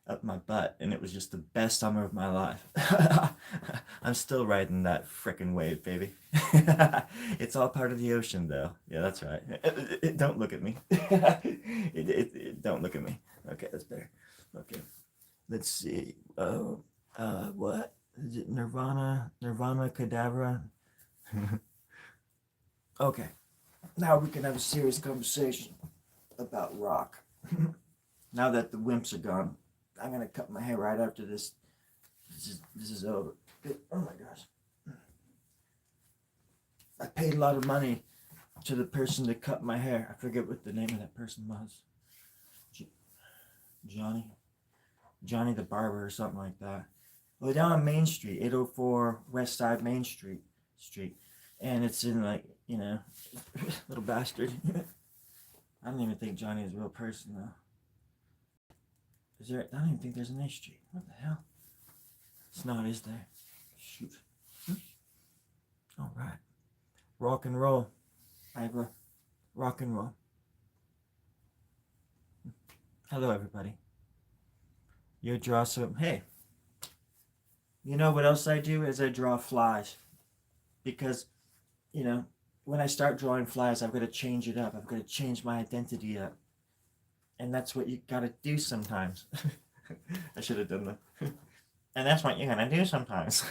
up my butt, and it was just the best summer of my life. I'm still riding that frickin' wave, baby. It's all part of the ocean, though. Yeah, that's right. Don't look at me. Don't look at me. Okay, that's better. Okay, let's see. What is it? Nirvana Cadavra. Okay, now we can have a serious conversation about rock. Now that the wimps are gone, I'm gonna cut my hair right after this. This is over. Oh my gosh! I paid a lot of money to the person to cut my hair. I forget what the name of that person was. Johnny the barber or something like that. Well, down on Main Street, 804 West Side Main Street, and it's in little bastard. I don't even think Johnny is a real person though. I don't even think there's an A Street. What the hell? It's not, is there? Shoot. All right. Rock and roll. Ivor. Rock and roll. Hello, everybody. You draw some. Hey. You know what else I do is I draw flies. Because, when I start drawing flies, I've got to change it up. I've got to change my identity up. And that's what you gotta do sometimes. I should have done that. And that's what you gotta do sometimes.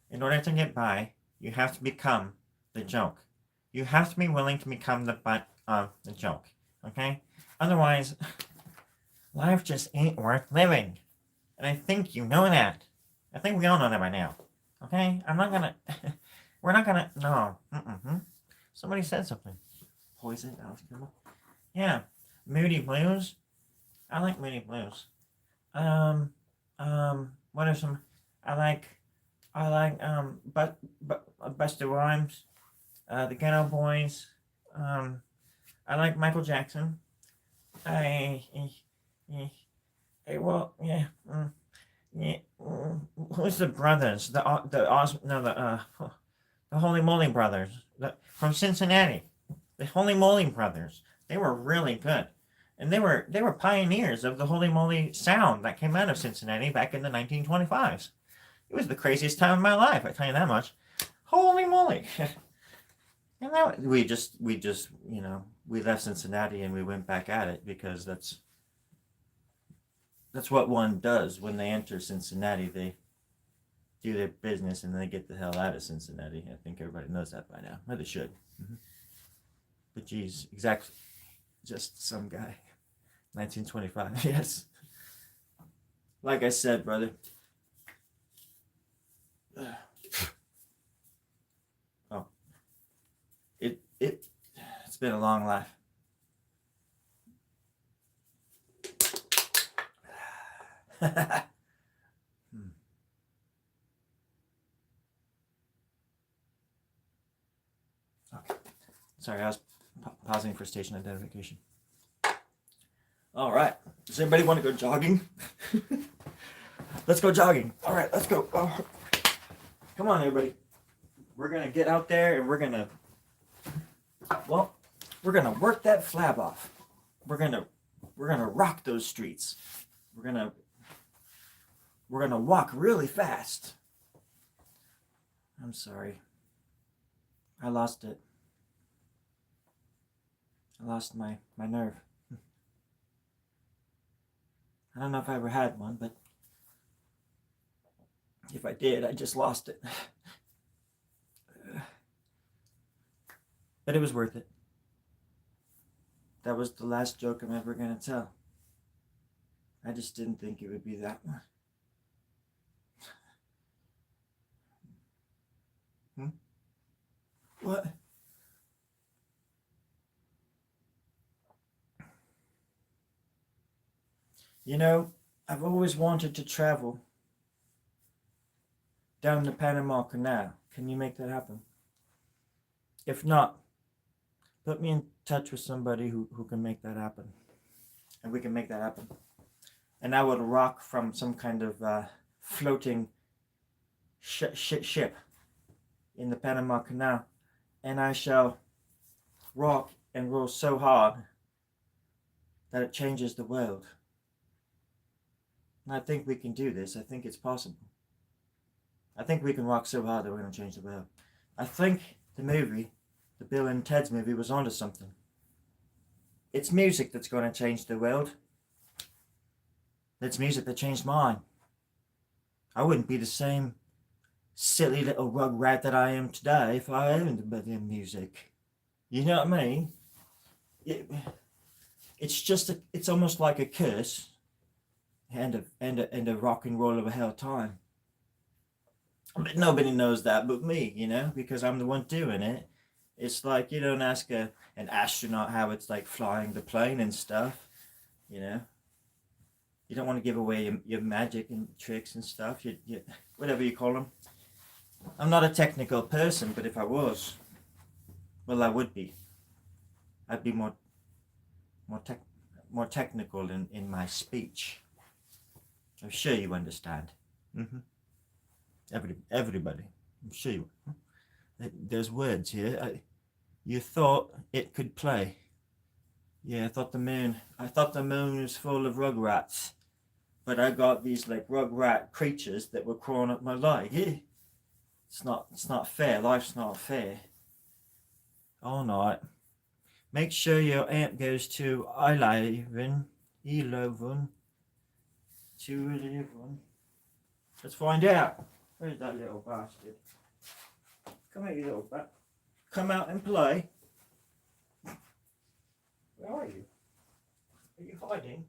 In order to get by, you have to become the joke. You have to be willing to become the butt of the joke. Okay? Otherwise, life just ain't worth living. And I think you know that. I think we all know that by now. Okay? We're not gonna, no. Somebody said something. Poison, Alex Kimball. Yeah, Moody Blues. I like Moody Blues. What are some? I like, Busta Rhymes, the Ghetto Boys. I like Michael Jackson. Who's the brothers? The Holy Moly Brothers, from Cincinnati. The Holy Moly Brothers. They were really good. And they were pioneers of the Holy Moly sound that came out of Cincinnati back in the 1925s. It was the craziest time of my life, I tell you that much. Holy moly. And that we left Cincinnati and we went back at it because that's what one does when they enter Cincinnati. They do their business and then they get the hell out of Cincinnati. I think everybody knows that by now. Or they should. But geez, exactly. Just some guy. 1925, yes. Like I said, brother. Oh. It's been a long life. Okay. Sorry, I was pausing for station identification. All right. Does anybody want to go jogging? Let's go jogging. All right, let's go. Oh. Come on, everybody. We're gonna get out there and we're gonna work that flab off. We're gonna rock those streets. We're gonna walk really fast. I'm sorry. I lost it. I lost my nerve. I don't know if I ever had one, but if I did, I just lost it. But it was worth it. That was the last joke I'm ever gonna tell. I just didn't think it would be that one. What? You know, I've always wanted to travel down the Panama Canal. Can you make that happen? If not, put me in touch with somebody who can make that happen. And we can make that happen. And I would rock from some kind of floating ship in the Panama Canal. And I shall rock and roll so hard that it changes the world. And I think we can do this. I think it's possible. I think we can rock so hard that we're going to change the world. I think the movie, the Bill and Ted's movie, was onto something. It's music that's going to change the world. It's music that changed mine. I wouldn't be the same silly little rug rat that I am today if I hadn't been in music. You know what I mean? It's almost like a curse and a rock and roll of a hell time. But nobody knows that but me, you know, because I'm the one doing it. It's like you don't ask an astronaut how it's like flying the plane and stuff, you know. You don't want to give away your magic and tricks and stuff, you whatever you call them. I'm not a technical person, but if I was, well, I would be. I'd be more technical in my speech. I'm sure you understand. Mm-hmm. Everybody. I'm sure you. There's words here. You thought it could play. Yeah, I thought the moon was full of rugrats, but I got these like rugrat creatures that were crawling up my leg. It's not fair. Life's not fair. All right. Make sure your amp goes to 11, 211. Let's find out. Where's that little bastard? Come here, you little bat. Come out and play. Where are you? Are you hiding?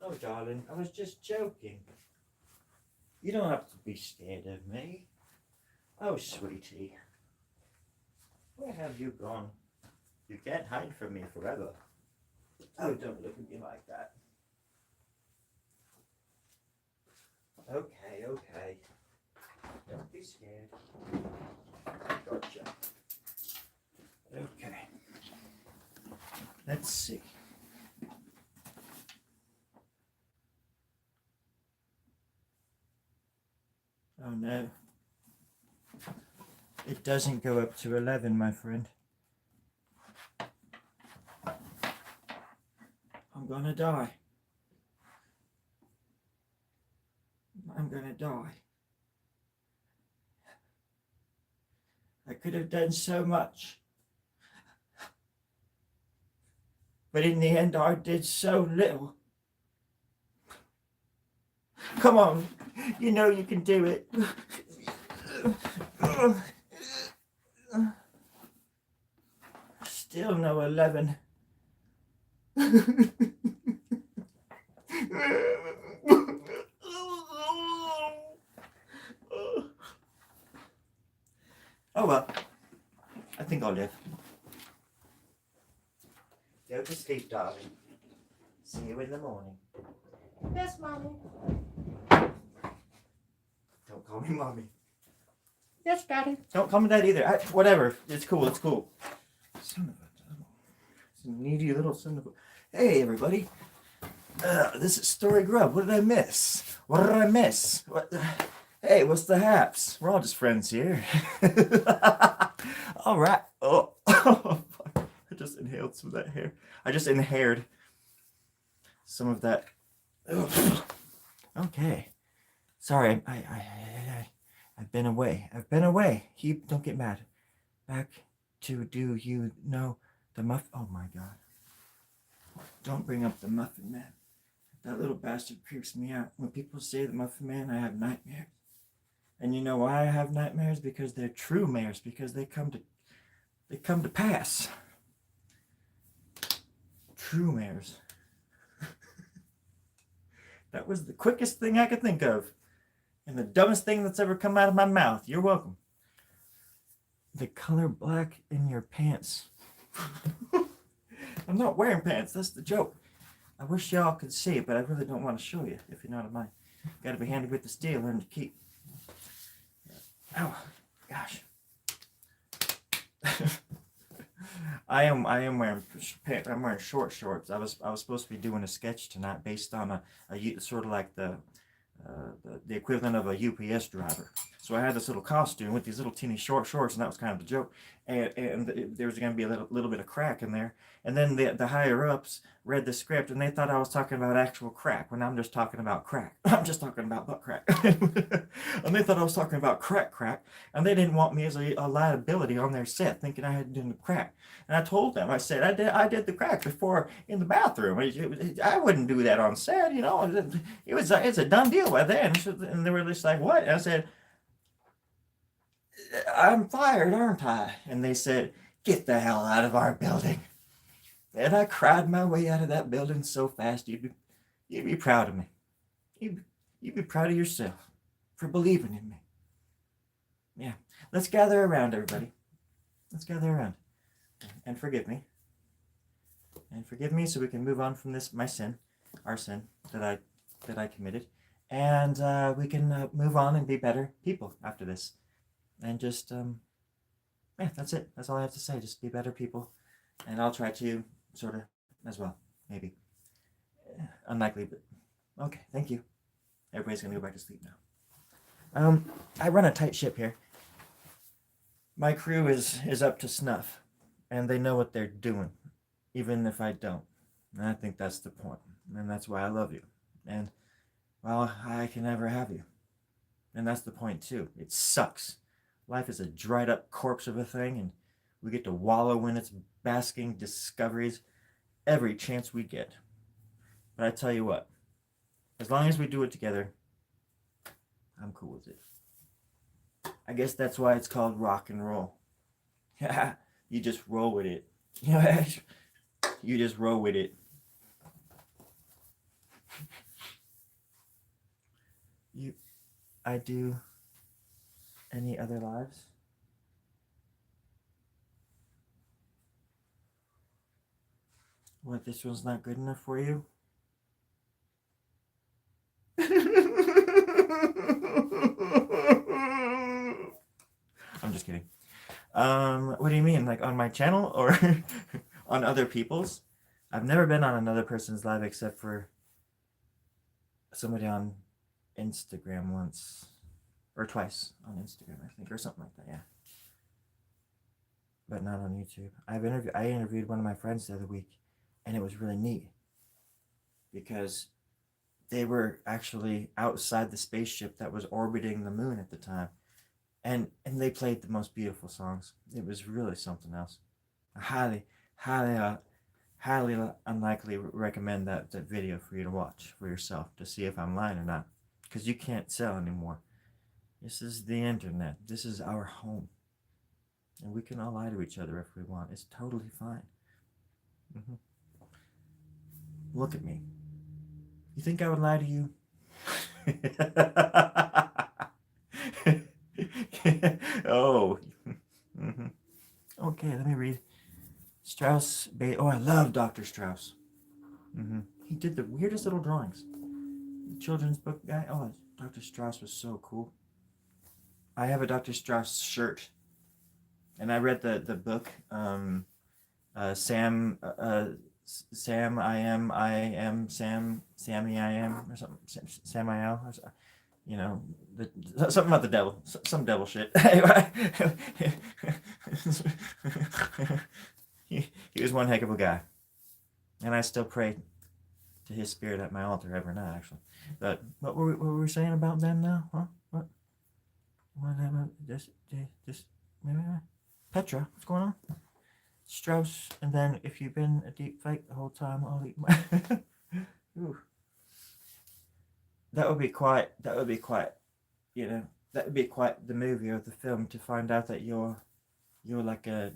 Oh, darling, I was just joking. You don't have to be scared of me. Oh, sweetie. Where have you gone? You can't hide from me forever. Oh, don't look at me like that. Okay. Don't be scared. Gotcha. Okay. Let's see. Oh no. It doesn't go up to 11, my friend. I'm gonna die. I'm gonna die. I could have done so much. But in the end, I did so little. Come on, you know you can do it. Still no 11. Oh well, I think I'll live. Go to sleep, darling. See you in the morning. Yes, Mommy. Don't call me Mommy. Yes, Daddy. Don't call me that either. Whatever. It's cool. It's cool. Son of a needy little son of a... Hey, everybody. This is Story Grub. What did I miss? What? Hey, what's the haps? We're all just friends here. All right. Oh, fuck. I just inhaled some of that hair. I just inhaled some of that. Ugh. Okay. Sorry, I've been away. I've been away. Don't get mad. Back to do you know the muff? Oh my god. Don't bring up the Muffin Man. That little bastard creeps me out. When people say the Muffin Man, I have nightmares. And you know why I have nightmares? Because they're true mares. Because they come to pass. True mares. That was the quickest thing I could think of. And the dumbest thing that's ever come out of my mouth. You're welcome. The color black in your pants. I'm not wearing pants. That's the joke. I wish y'all could see it, but I really don't want to show you, if you know what I mean. Gotta be handy with the steel, learn to keep. Oh, gosh. I am wearing pants. I'm wearing short shorts. I was supposed to be doing a sketch tonight based on a sort of like the equivalent of a UPS driver. So I had this little costume with these little teeny short shorts, and that was kind of the joke. And there was going to be a little bit of crack in there. And then the higher ups read the script, and they thought I was talking about actual crack, when I'm just talking about crack. I'm just talking about butt crack. And they thought I was talking about crack, and they didn't want me as a liability on their set, thinking I had done the crack. And I told them, I said, I did the crack before in the bathroom. I wouldn't do that on set, you know. It's a done deal by then. And they were just like, what? And I said, I'm fired, aren't I? And they said, get the hell out of our building. And I cried my way out of that building so fast, you'd be proud of me. You'd be proud of yourself for believing in me. Yeah. Let's gather around, everybody. Let's gather around. And forgive me. And forgive me so we can move on from this, my sin, our sin that I committed. And we can move on and be better people after this. And just, yeah, that's it. That's all I have to say. Just be better people. And I'll try to, sort of, as well. Maybe. Unlikely, but okay. Thank you. Everybody's going to go back to sleep now. I run a tight ship here. My crew is up to snuff. And they know what they're doing. Even if I don't. And I think that's the point. And that's why I love you. And, well, I can never have you. And that's the point, too. It sucks. Life is a dried up corpse of a thing, and we get to wallow in its basking discoveries every chance we get. But I tell you what, as long as we do it together, I'm cool with it. I guess that's why it's called rock and roll. You just roll with it. You just roll with it. I do any other lives? What, this one's not good enough for you? I'm just kidding. What do you mean? Like on my channel or on other people's? I've never been on another person's live except for somebody on Instagram once. Or twice on Instagram, I think, or something like that, yeah. But not on YouTube. I interviewed one of my friends the other week, and it was really neat. Because they were actually outside the spaceship that was orbiting the moon at the time. And they played the most beautiful songs. It was really something else. I highly unlikely recommend that video for you to watch for yourself to see if I'm lying or not. Because you can't tell anymore. This is the internet. This is our home. And we can all lie to each other if we want. It's totally fine. Mm-hmm. Look at me. You think I would lie to you? Oh. Mm-hmm. Okay, let me read. Strauss. Oh, I love Dr. Strauss. Mm-hmm. He did the weirdest little drawings. Children's book guy. Oh, Dr. Strauss was so cool. I have a Dr. Strauss shirt, and I read the book. Sammy I am, or something. Samael. you know, something about the devil, some devil shit. he was one heck of a guy, and I still pray to his spirit at my altar every night, actually. But what were we saying about them now? Huh? What happened? This Petra, what's going on? Strauss, and then if you've been a deep fake the whole time, I'll eat my. Ooh. That would be quite. You know, that would be quite the movie or the film to find out that you're like a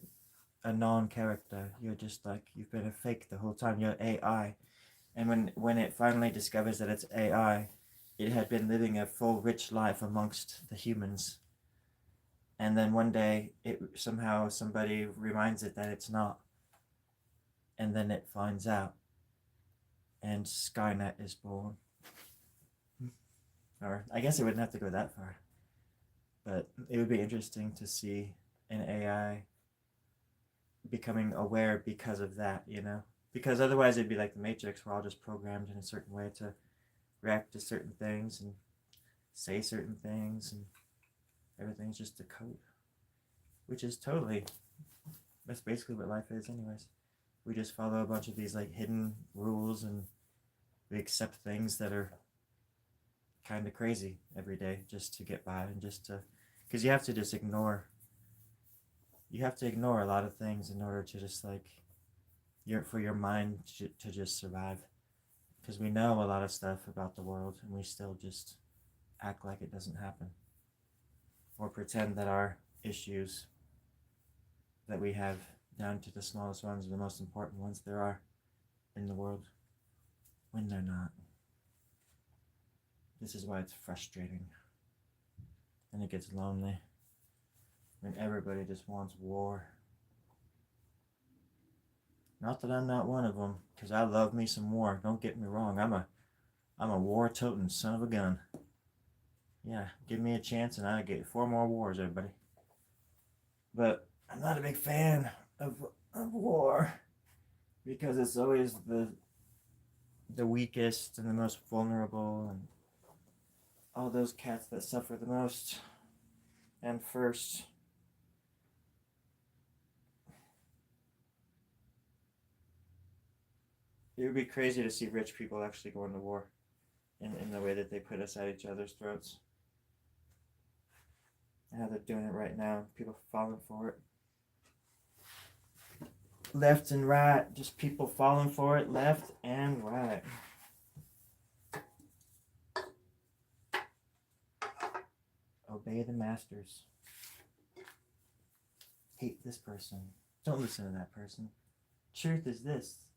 non-character. You're just like you've been a fake the whole time. You're AI, and when it finally discovers that it's AI, it had been living a full, rich life amongst the humans. And then one day, it somehow somebody reminds it that it's not, and then it finds out, and Skynet is born. Or I guess it wouldn't have to go that far, but it would be interesting to see an AI becoming aware because of that, you know? Because otherwise it'd be like the Matrix, we're all just programmed in a certain way to react to certain things and say certain things, and everything's just a code. Which is totally, that's basically what life is anyways. We just follow a bunch of these like hidden rules, and we accept things that are kind of crazy every day just to get by, and just to, because you have to just ignore, a lot of things in order to just like, for your mind to just survive. Because we know a lot of stuff about the world, and we still just act like it doesn't happen, or pretend that our issues that we have, down to the smallest ones, are the most important ones there are in the world, when they're not. This is why it's frustrating, and it gets lonely, when everybody just wants war. Not that I'm not one of them, because I love me some war. Don't get me wrong. I'm a war-toting son of a gun. Yeah, give me a chance and I'll get 4 more wars, everybody. But I'm not a big fan of war, because it's always the weakest and the most vulnerable, and all those cats that suffer the most and first. It would be crazy to see rich people actually go into war in the way that they put us at each other's throats. And how they're doing it right now. People falling for it. Left and right. Just people falling for it left and right. Obey the masters. Hate this person. Don't listen to that person. Truth is this.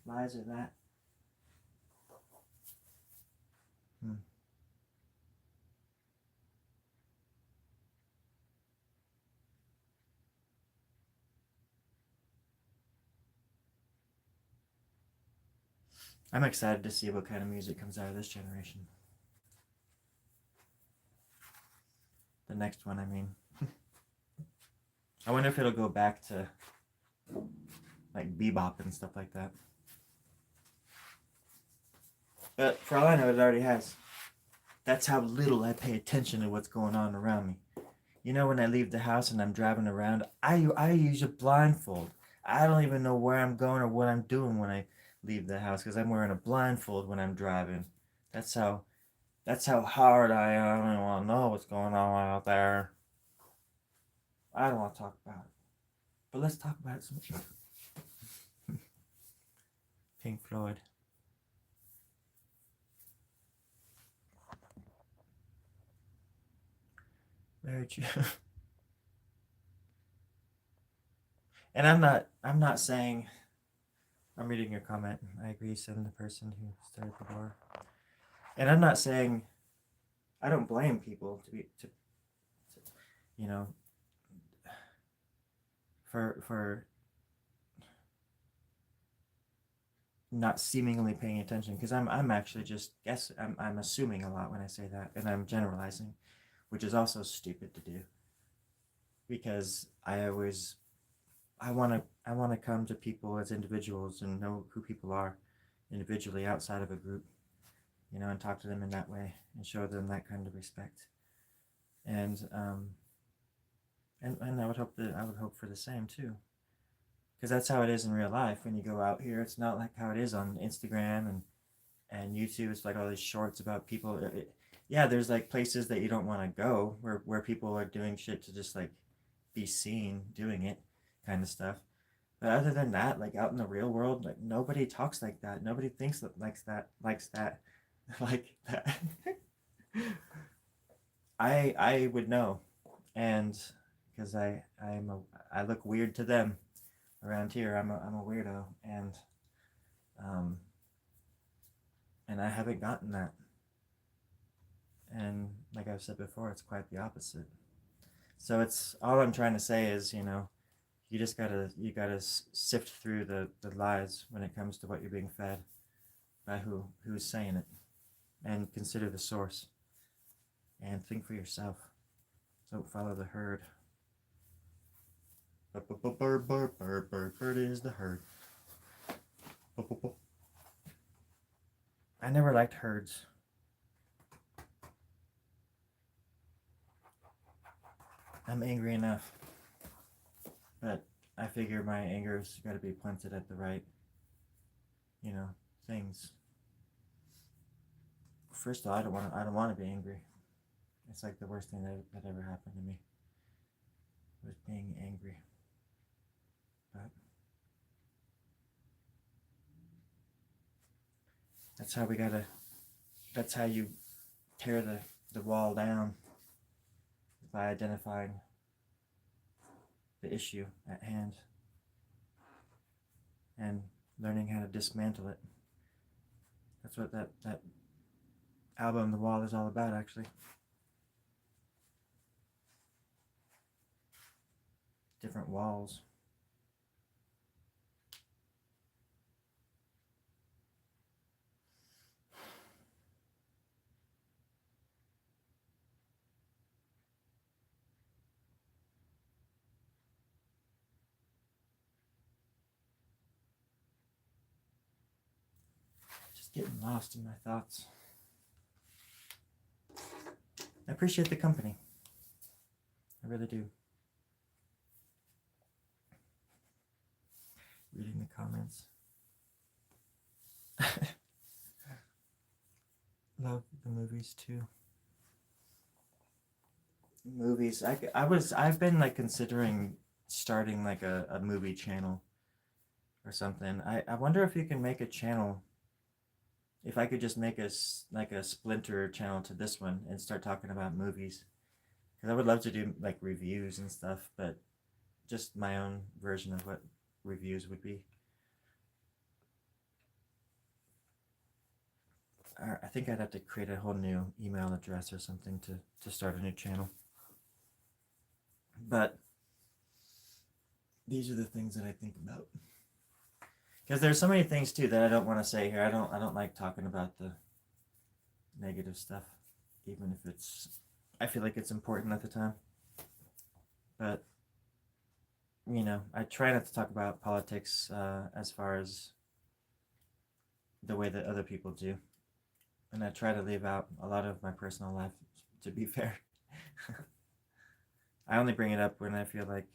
Lies are that. I'm excited to see what kind of music comes out of this generation. The next one, I mean. I wonder if it'll go back to like bebop and stuff like that. But for all I know, it already has. That's how little I pay attention to what's going on around me. You know, when I leave the house and I'm driving around, I use a blindfold. I don't even know where I'm going or what I'm doing when I leave the house, because I'm wearing a blindfold when I'm driving. That's how hard I am. I don't want to know what's going on out there. I don't want to talk about it. But let's talk about it some. Pink Floyd. Very true. And I'm not saying, I'm reading your comment. I agree, Sam, the person who started the war. And I'm not saying, I don't blame people to you know, for not seemingly paying attention, because I'm actually just I'm assuming a lot when I say that, and I'm generalizing, which is also stupid to do, because I want to come to people as individuals and know who people are individually outside of a group, you know, and talk to them in that way and show them that kind of respect. And and I would hope for the same too, because that's how it is in real life. When you go out here, it's not like how it is on Instagram and YouTube. It's like all these shorts about people. Yeah, there's like places that you don't want to go where people are doing shit to just like be seen doing it, kind of stuff. But other than that, like out in the real world, like nobody talks like that. Nobody thinks that likes that like that. I would know, and because I look weird to them around here. I'm a weirdo, um and I haven't gotten that. And like I've said before, it's quite the opposite. So it's all I'm trying to say is, you know, you gotta sift through the lies when it comes to what you're being fed by who's saying it, and consider the source and think for yourself. Don't follow the herd. Bird is the herd. I never liked herds. I'm angry enough, but I figure my anger's got to be planted at the right, you know, things. First of all, I don't want to be angry. It's like the worst thing that ever happened to me was being angry. But that's how we gotta. That's how you tear the wall down, by identifying the issue at hand and learning how to dismantle it. That's what that album, The Wall, is all about, actually. Different walls. Just getting lost in my thoughts. I appreciate the company. I really do. Reading the comments. Love the movies too. Movies. I've been like considering starting like a movie channel or something. I wonder if you can make a channel. If I could just make like a splinter channel to this one and start talking about movies, because I would love to do like reviews and stuff, but just my own version of what reviews would be. I think I'd have to create a whole new email address or something to start a new channel. But these are the things that I think about. Because there's so many things too that I don't want to say here. I don't like talking about the negative stuff, even if I feel like it's important at the time. But you know, I try not to talk about politics as far as the way that other people do, and I try to leave out a lot of my personal life. To be fair, I only bring it up when I feel like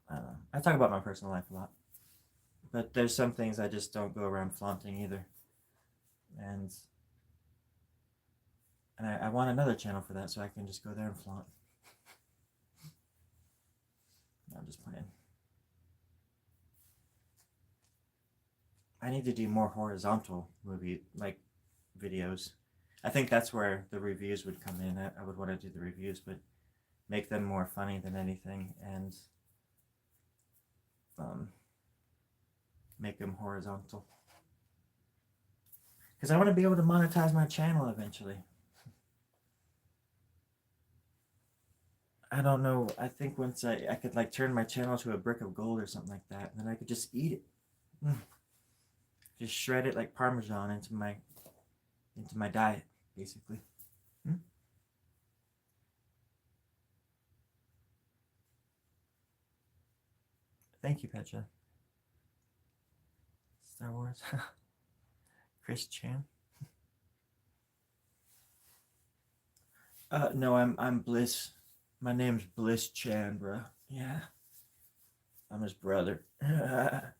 I don't know. I talk about my personal life a lot, but there's some things I just don't go around flaunting either, and I want another channel for that so I can just go there and flaunt. No, I'm just playing. I need to do more horizontal movie like videos. I think that's where the reviews would come in. I would want to do the reviews, but make them more funny than anything, and make them horizontal. Because I want to be able to monetize my channel eventually. I don't know. I think once I could like turn my channel to a brick of gold or something like that, and then I could just eat it. Just shred it like Parmesan into my diet, basically. Thank you, Petra. Star Wars. Chris Chan. No, I'm Bliss. My name's Bliss Chandra. Yeah, I'm his brother.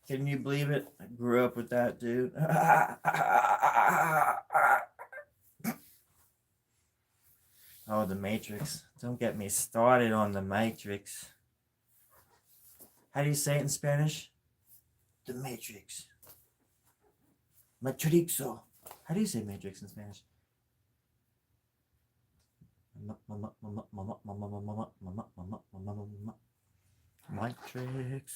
Can you believe it? I grew up with that dude. Oh, the Matrix. Don't get me started on the Matrix. How do you say it in Spanish? The Matrix. Matrixo. How do you say Matrix in Spanish? Matrix.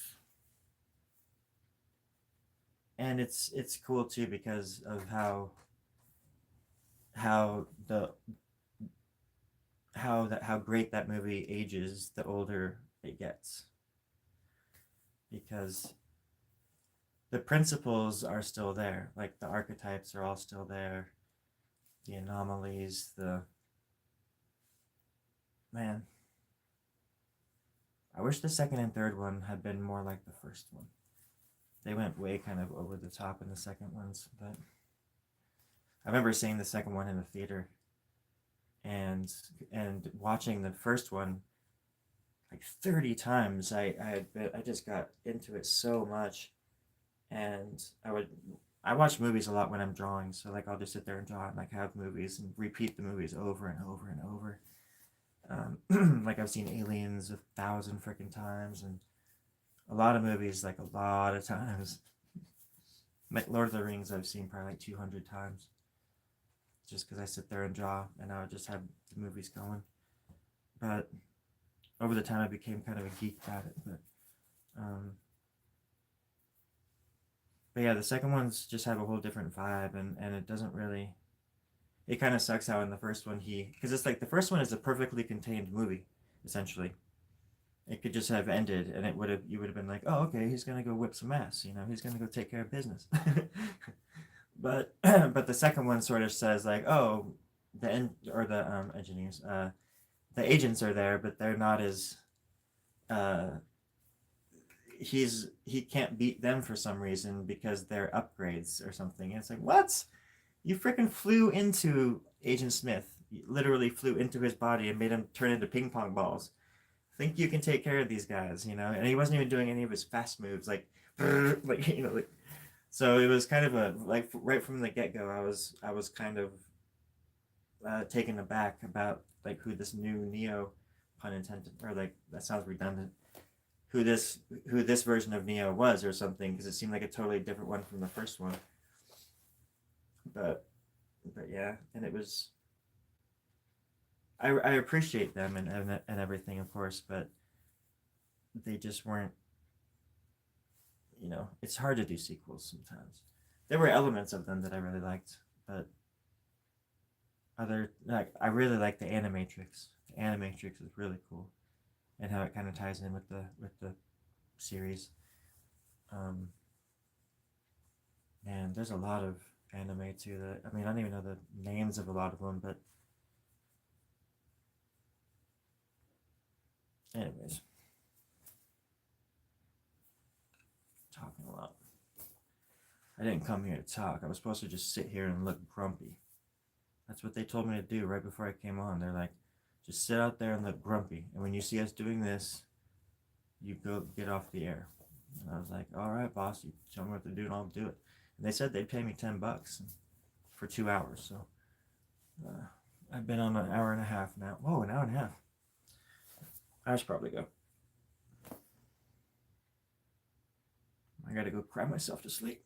And it's cool too because of how the how great that movie ages the older it gets, because the principles are still there, like the archetypes are all still there, the anomalies, the man. I wish the second and third one had been more like the first one. They went way kind of over the top in the second ones, but I remember seeing the second one in the theater and watching the first one like 30 times. I just got into it so much, and I watch movies a lot when I'm drawing, so like I'll just sit there and draw and like have movies and repeat the movies over and over and over. Like I've seen Aliens 1,000 freaking times, and a lot of movies like a lot of times. Like Lord of the Rings, I've seen probably like 200 times, just because I sit there and draw, and I would just have the movies going. But over the time, I became kind of a geek about it. But yeah, the second ones just have a whole different vibe, and it doesn't really. It kind of sucks how in the first one because it's like the first one is a perfectly contained movie, essentially. It could just have ended, and you would have been like, oh, okay, he's gonna go whip some ass, he's gonna go take care of business. But but the second one sort of says like, oh, the engineers, the agents are there, but they're not as uh, he can't beat them for some reason because they're upgrades or something. And it's like, what? You freaking flew into Agent Smith. You literally flew into his body and made him turn into ping pong balls. Think you can take care of these guys, And he wasn't even doing any of his fast moves, like, like. So it was kind of a like right from the get go. I was kind of taken aback about like who this new Neo, pun intended, or like that sounds redundant. Who this version of Neo was or something, because it seemed like a totally different one from the first one. But yeah, and it was. I appreciate them and everything, of course, but they just weren't. It's hard to do sequels sometimes. There were elements of them that I really liked, but I really like the Animatrix. The Animatrix is really cool, and how it kind of ties in with the series. And there's a lot of anime too that I don't even know the names of a lot of them, but anyways, talking a lot. I didn't come here to talk. I was supposed to just sit here and look grumpy. That's what they told me to do right before I came on. They're like, just sit out there and look grumpy. And when you see us doing this, you go get off the air. And I was like, all right, boss, you tell me what to do and I'll do it. And they said they'd pay me $10 for 2 hours. So I've been on an hour and a half now. Whoa, an hour and a half. I should probably go. I gotta go cry myself to sleep.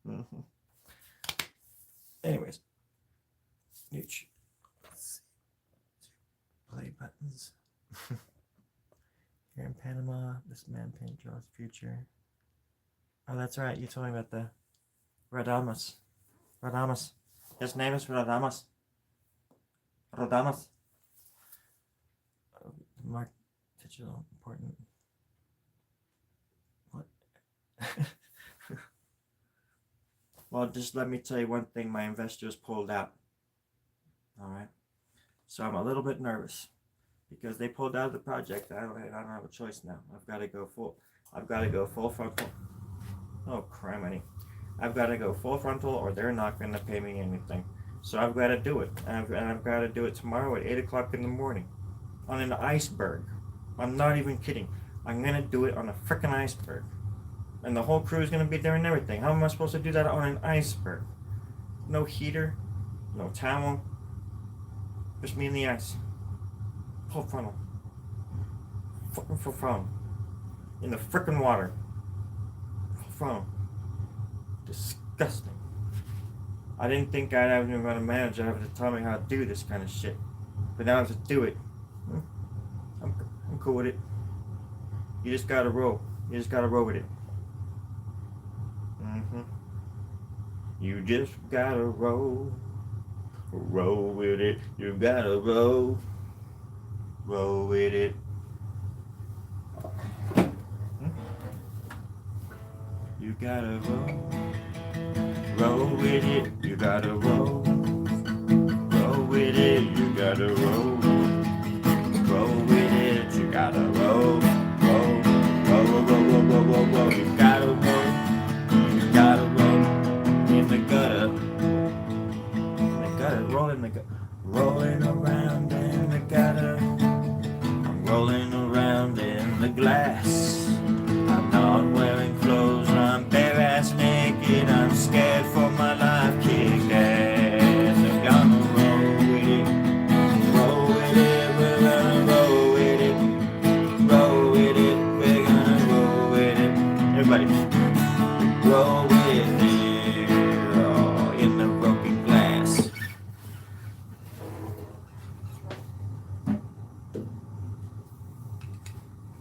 Mm-hmm. Anyways, let's see. Play buttons. Here in Panama, this man paint draws future. Oh, that's right. You told me about the Radamas. Radamas. His name is Radamas. Radamas. Oh, Mark Digital important. What? Well, just let me tell you one thing. My investors pulled out. All right. So I'm a little bit nervous because they pulled out of the project. I don't have a choice now. I've got to go full frontal. Oh, criminy. I've got to go full frontal, or they're not going to pay me anything. So I've got to do it, and I've got to do it tomorrow at 8 o'clock in the morning on an iceberg. I'm not even kidding. I'm going to do it on a frickin' iceberg. And the whole crew is going to be there and everything. How am I supposed to do that on an iceberg? No heater, no towel, just me and the ice. Full frontal. Full frontal. In the frickin' water. Full frontal. Disgusting. I didn't think I'd have even going to manage. I'd have to tell me how to do this kind of shit. But now I have to do it. I'm cool with it. You just gotta roll. You just gotta roll with it. You just gotta roll. Roll with it. You gotta roll. Roll with it. You gotta roll. Roll with it. You gotta roll. Roll with it. You gotta roll. Roll with it. You gotta roll. Roll. Roll, roll, roll, roll, roll, roll. You gotta roll. You gotta roll. In the gutter. In the gutter. Roll in the gutter. Rolling around in the gutter. I'm rolling around in the glass. I'm not wearing clothes. I'm bare ass naked. I'm scared for my life. Kick ass. I'm gonna roll with it. Roll with it. We're gonna roll with it. Roll with it. We're gonna roll with it. Everybody, roll with it. Oh, in the broken glass.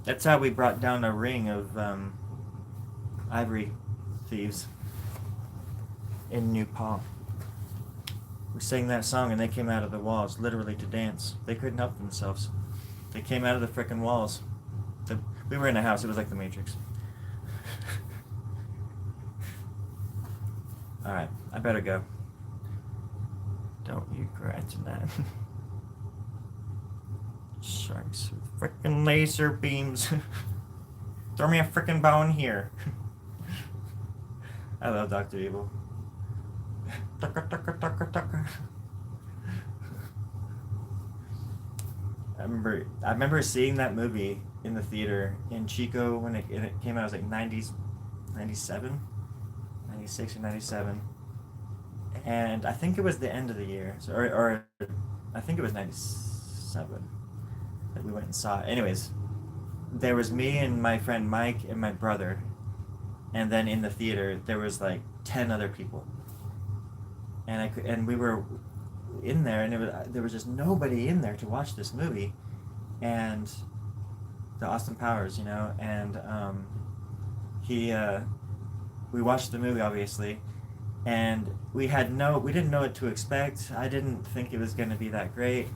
That's how we brought down a ring of ivory thieves in New Palm. We sang that song and they came out of the walls, literally to dance. They couldn't help themselves. They came out of the frickin' walls. We were in a house, it was like the Matrix. Alright, I better go. Don't you cry tonight. Sharks with frickin' laser beams. Throw me a frickin' bone here. I love Dr. Evil. Tucker, tucker, tucker, tucker. I remember seeing that movie in the theater in Chico when it came out. It was like 90s, 97, 96 or 97, and I think it was the end of the year, so, or I think it was 97 that we went and saw it. Anyways, there was me and my friend Mike and my brother, and then in the theater there was like 10 other people, and we were in there, and there was just nobody in there to watch this movie, and the Austin Powers, and we watched the movie obviously, and we didn't know what to expect. I didn't think it was going to be that great,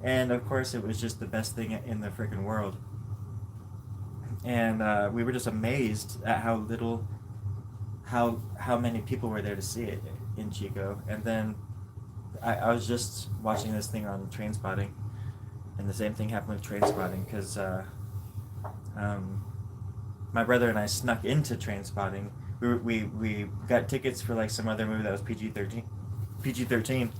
and of course it was just the best thing in the freaking world, and we were just amazed at how many people were there to see it in Chico. And then I was just watching this thing on Trainspotting, and the same thing happened with Trainspotting, because my brother and I snuck into Trainspotting. We got tickets for like some other movie that was PG-13,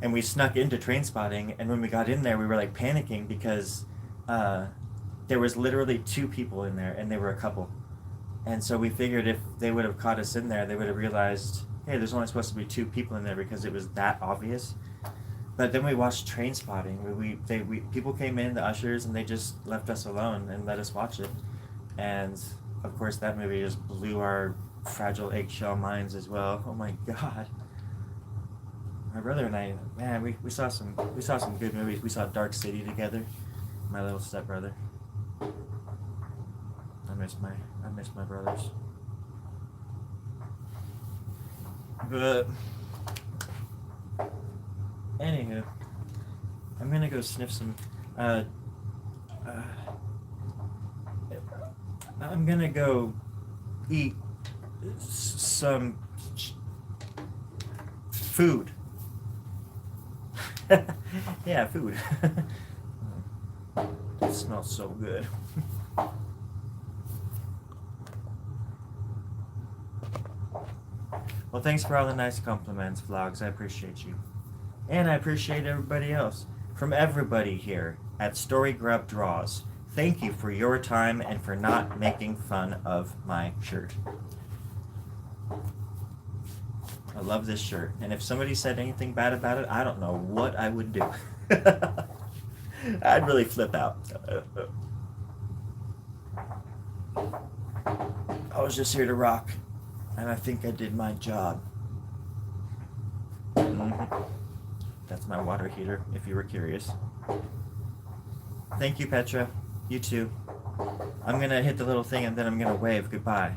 and we snuck into Trainspotting. And when we got in there, we were like panicking because there was literally 2 people in there, and they were a couple. And so we figured if they would have caught us in there, they would have realized, hey, there's only supposed to be 2 people in there, because it was that obvious. But then we watched Trainspotting. People came in, the ushers, and they just left us alone and let us watch it. And of course, that movie just blew our fragile eggshell minds as well. Oh my God! My brother and I, man, we saw some good movies. We saw Dark City together. My little stepbrother. I miss my brothers. But anywho, I'm gonna go sniff some. I'm gonna go eat some food. Yeah, food. It smells so good. Well, thanks for all the nice compliments, Vlogs. I appreciate you. And I appreciate everybody else. From everybody here at Story Grub Draws, thank you for your time and for not making fun of my shirt. I love this shirt. And if somebody said anything bad about it, I don't know what I would do. I'd really flip out. I was just here to rock, and I think I did my job. That's my water heater, if you were curious. Thank you, Petra. You too. I'm gonna hit the little thing and then I'm gonna wave goodbye.